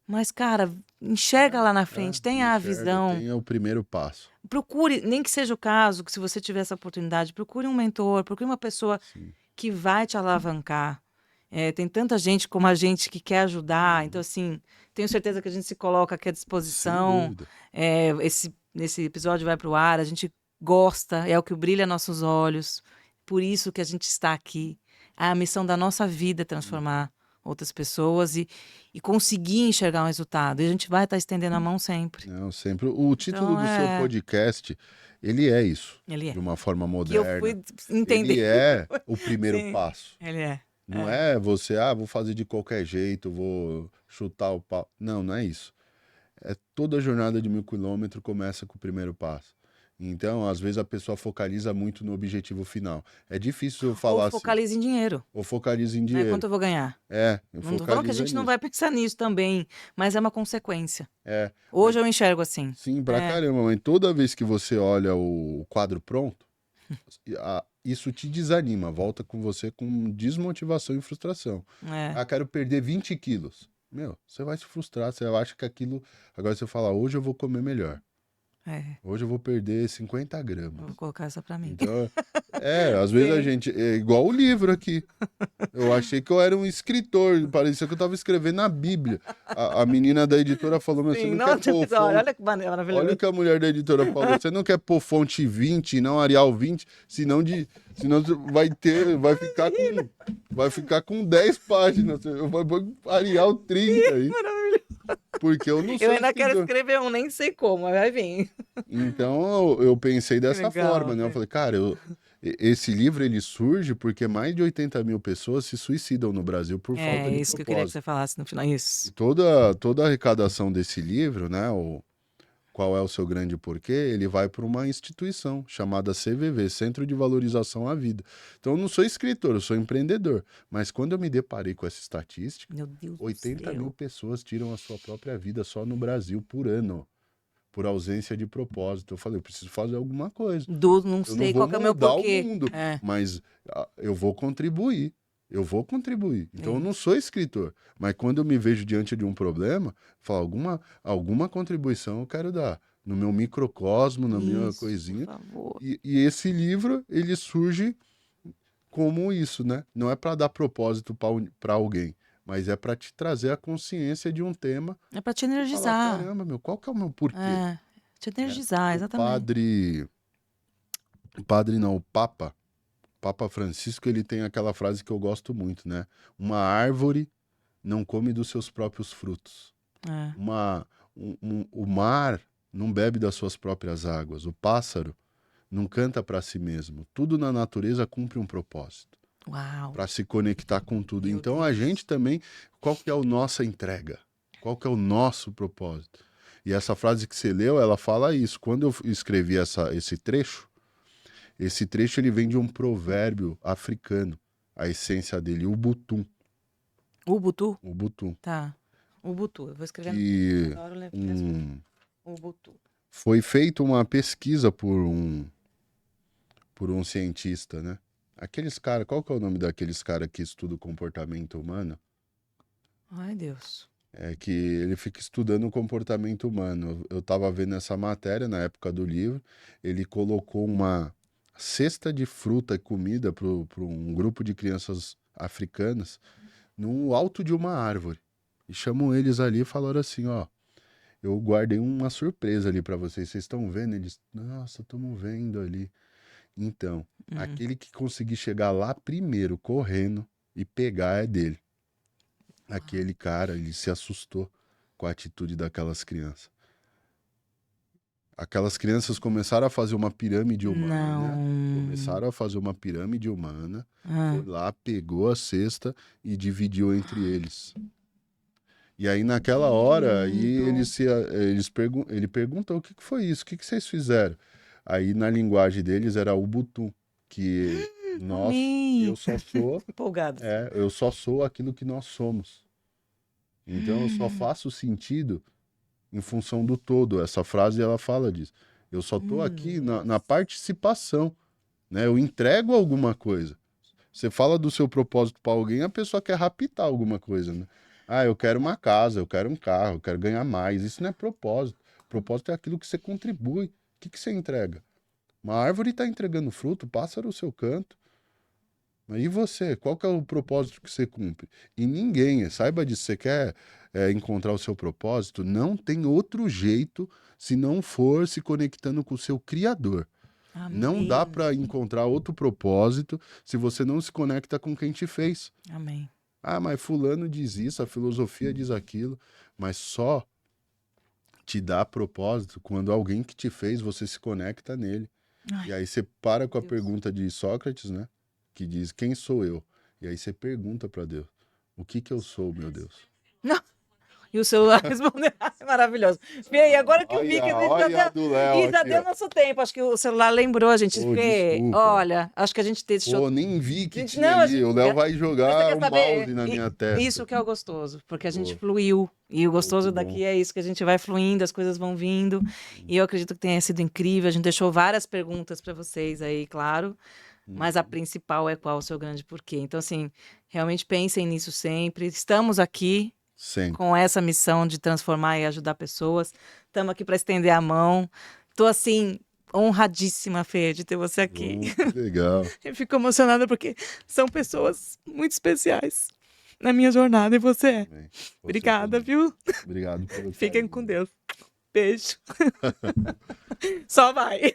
Speaker 1: Mas, cara, enxerga lá na frente, tenha a visão.
Speaker 2: Tenha o primeiro passo.
Speaker 1: Procure, nem que seja o caso, que se você tiver essa oportunidade, procure um mentor, procure uma pessoa que vai te alavancar. Tem tanta gente como a gente que quer ajudar, então, assim, tenho certeza que a gente se coloca aqui à disposição. Esse episódio vai para o ar, a gente gosta, é o que brilha nossos olhos, por isso que a gente está aqui. A missão da nossa vida é transformar outras pessoas e conseguir enxergar um resultado. E a gente vai estar estendendo a mão sempre.
Speaker 2: Não, sempre. O título
Speaker 1: Então,
Speaker 2: do seu podcast, ele é isso.
Speaker 1: Ele é.
Speaker 2: De uma forma
Speaker 1: Que
Speaker 2: moderna.
Speaker 1: eu fui entender.
Speaker 2: Ele é o primeiro
Speaker 1: Sim,
Speaker 2: passo.
Speaker 1: ele é.
Speaker 2: Não é você, vou fazer de qualquer jeito, vou chutar o pau. Não, não é isso. Toda jornada de 1000 quilômetros começa com o primeiro passo. Então, às vezes, a pessoa focaliza muito no objetivo final. É difícil eu falar
Speaker 1: Ou focaliza em dinheiro.
Speaker 2: Ou focaliza em dinheiro.
Speaker 1: Quanto eu vou ganhar? Não tô falando que a gente não vai pensar nisso também, mas é uma consequência. Hoje eu enxergo assim.
Speaker 2: Sim, pra caramba, mas toda vez que você olha o quadro pronto, isso te desanima, volta com você com desmotivação e frustração. Quero perder 20 quilos. Meu, você vai se frustrar, você acha que aquilo... Agora você fala, hoje eu vou comer melhor. Hoje eu vou perder 50 gramas.
Speaker 1: Vou colocar essa pra mim.
Speaker 2: Então, às vezes a gente... É igual o livro aqui. Eu achei que eu era um escritor, parecia que eu tava escrevendo a Bíblia. A menina da editora falou, mas você não quer pôr fonte...
Speaker 1: Olha que maravilhoso.
Speaker 2: Olha o que a mulher da editora falou, você não quer pôr fonte 20, não Arial 20, senão vai ficar com 10 páginas, vai pôr Arial 30 aí. Maravilhoso. Porque eu não sei.
Speaker 1: Eu ainda quero escrever nem sei como, mas vai vir.
Speaker 2: Então eu pensei dessa forma, né? Eu falei, cara, esse livro ele surge porque mais de 80 mil pessoas se suicidam no Brasil por falta de propósito.
Speaker 1: É isso que eu queria que você falasse no final. Isso.
Speaker 2: E toda a arrecadação desse livro, né? Qual é o seu grande porquê? Ele vai para uma instituição chamada CVV, Centro de Valorização à Vida. Então eu não sou escritor, eu sou empreendedor. Mas quando eu me deparei com essa estatística,
Speaker 1: meu Deus
Speaker 2: 80 mil pessoas tiram a sua própria vida só no Brasil por ano. Por ausência de propósito. Eu falei, eu preciso fazer alguma coisa.
Speaker 1: Não sei qual é o meu porquê.
Speaker 2: O mundo, mas eu vou contribuir. Então eu não sou escritor. Mas quando eu me vejo diante de um problema, eu falo, alguma contribuição eu quero dar. No meu microcosmo, na minha coisinha.
Speaker 1: Por favor.
Speaker 2: E esse livro, ele surge como isso, né? Não é para dar propósito para alguém. Mas é para te trazer a consciência de um tema.
Speaker 1: É para te energizar.
Speaker 2: Falar, caramba, qual que é o meu porquê?
Speaker 1: Te energizar, exatamente.
Speaker 2: O Papa Francisco, ele tem aquela frase que eu gosto muito, né? Uma árvore não come dos seus próprios frutos. O mar não bebe das suas próprias águas. O pássaro não canta para si mesmo. Tudo na natureza cumpre um propósito. Para se conectar com tudo. Então a gente também, qual que é a nossa entrega? Qual que é o nosso propósito? E essa frase que você leu, ela fala isso. Quando eu escrevi esse trecho ele vem de um provérbio africano, a essência dele, o Ubutum.
Speaker 1: Ubuntu?
Speaker 2: Ubuntu.
Speaker 1: Tá. Ubuntu. Eu vou escrever
Speaker 2: Que
Speaker 1: no... Adoro ler as coisas. Ubuntu.
Speaker 2: foi feita uma pesquisa por um cientista, né? Aqueles caras, qual que é o nome daqueles caras que estudam o comportamento humano?
Speaker 1: Ai, Deus.
Speaker 2: É que ele fica estudando o comportamento humano. Eu tava vendo essa matéria na época do livro. Ele colocou uma cesta de fruta e comida para um grupo de crianças africanas no alto de uma árvore. E chamam eles ali e falaram assim, ó, eu guardei uma surpresa ali para vocês. Vocês estão vendo? Eles, nossa, estamos vendo ali. Então, aquele que conseguir chegar lá primeiro, correndo, e pegar é dele. Aquele cara, ele se assustou com a atitude daquelas crianças. Aquelas crianças começaram a fazer uma pirâmide humana.
Speaker 1: Não.
Speaker 2: Começaram a fazer uma pirâmide humana.
Speaker 1: Ah.
Speaker 2: Foi lá, pegou a cesta e dividiu entre eles. E aí, naquela hora, aí ele perguntou o que foi isso? O que vocês fizeram? Aí, na linguagem deles, era Ubuntu, que nós, eu só sou,
Speaker 1: Empolgado.
Speaker 2: eu só sou aquilo que nós somos. Então, eu só faço sentido em função do todo. Essa frase, ela fala disso. Eu só tô aqui na participação, né? Eu entrego alguma coisa. Você fala do seu propósito para alguém, a pessoa quer raptar alguma coisa, né? Ah, eu quero uma casa, eu quero um carro, eu quero ganhar mais. Isso não é propósito. Propósito é aquilo que você contribui. O que você entrega? Uma árvore está entregando fruto, pássaro o seu canto. E você? Qual que é o propósito que você cumpre? E ninguém, saiba disso, você quer encontrar o seu propósito, não tem outro jeito se não for se conectando com o seu Criador.
Speaker 1: Amém.
Speaker 2: Não dá para encontrar outro propósito se você não se conecta com quem te fez.
Speaker 1: Amém.
Speaker 2: Ah, mas fulano diz isso, a filosofia diz aquilo, mas só te dá propósito quando alguém que te fez, você se conecta nele.
Speaker 1: Ai,
Speaker 2: e aí você para com a
Speaker 1: Deus.
Speaker 2: pergunta de Sócrates, né? Que diz, quem sou eu? E aí você pergunta para Deus, o que eu sou, meu Deus?
Speaker 1: E o celular respondeu. Maravilhoso. Fê, e agora que eu vi que a gente já deu nosso tempo. Acho que o celular lembrou a gente.
Speaker 2: Ô,
Speaker 1: Fê,
Speaker 2: desculpa.
Speaker 1: olha, acho que a gente deixou.
Speaker 2: Pô, nem vi que
Speaker 1: Gente,
Speaker 2: tinha
Speaker 1: não, a
Speaker 2: ali.
Speaker 1: gente-
Speaker 2: O Léo vai
Speaker 1: Mas você
Speaker 2: jogar
Speaker 1: quer
Speaker 2: o
Speaker 1: saber?
Speaker 2: mouse na minha testa.
Speaker 1: Isso que é o gostoso, porque a gente
Speaker 2: Pô.
Speaker 1: fluiu. E o gostoso
Speaker 2: Muito bom.
Speaker 1: daqui é isso, que a gente vai fluindo, as coisas vão vindo. E eu acredito que tenha sido incrível. A gente deixou várias perguntas para vocês aí, claro. Mas a principal é qual o seu grande porquê. Então, assim, realmente pensem nisso sempre. Estamos aqui
Speaker 2: Sempre.
Speaker 1: com essa missão de transformar e ajudar pessoas. Estamos aqui para estender a mão. Estou, assim, honradíssima, Fê, de ter você aqui.
Speaker 2: Que legal.
Speaker 1: Eu fico emocionada porque são pessoas muito especiais na minha jornada e você é.
Speaker 2: Bem, você
Speaker 1: Obrigada,
Speaker 2: também.
Speaker 1: viu?
Speaker 2: Obrigado pelo
Speaker 1: Fiquem
Speaker 2: carinho.
Speaker 1: com Deus. Beijo. Só vai.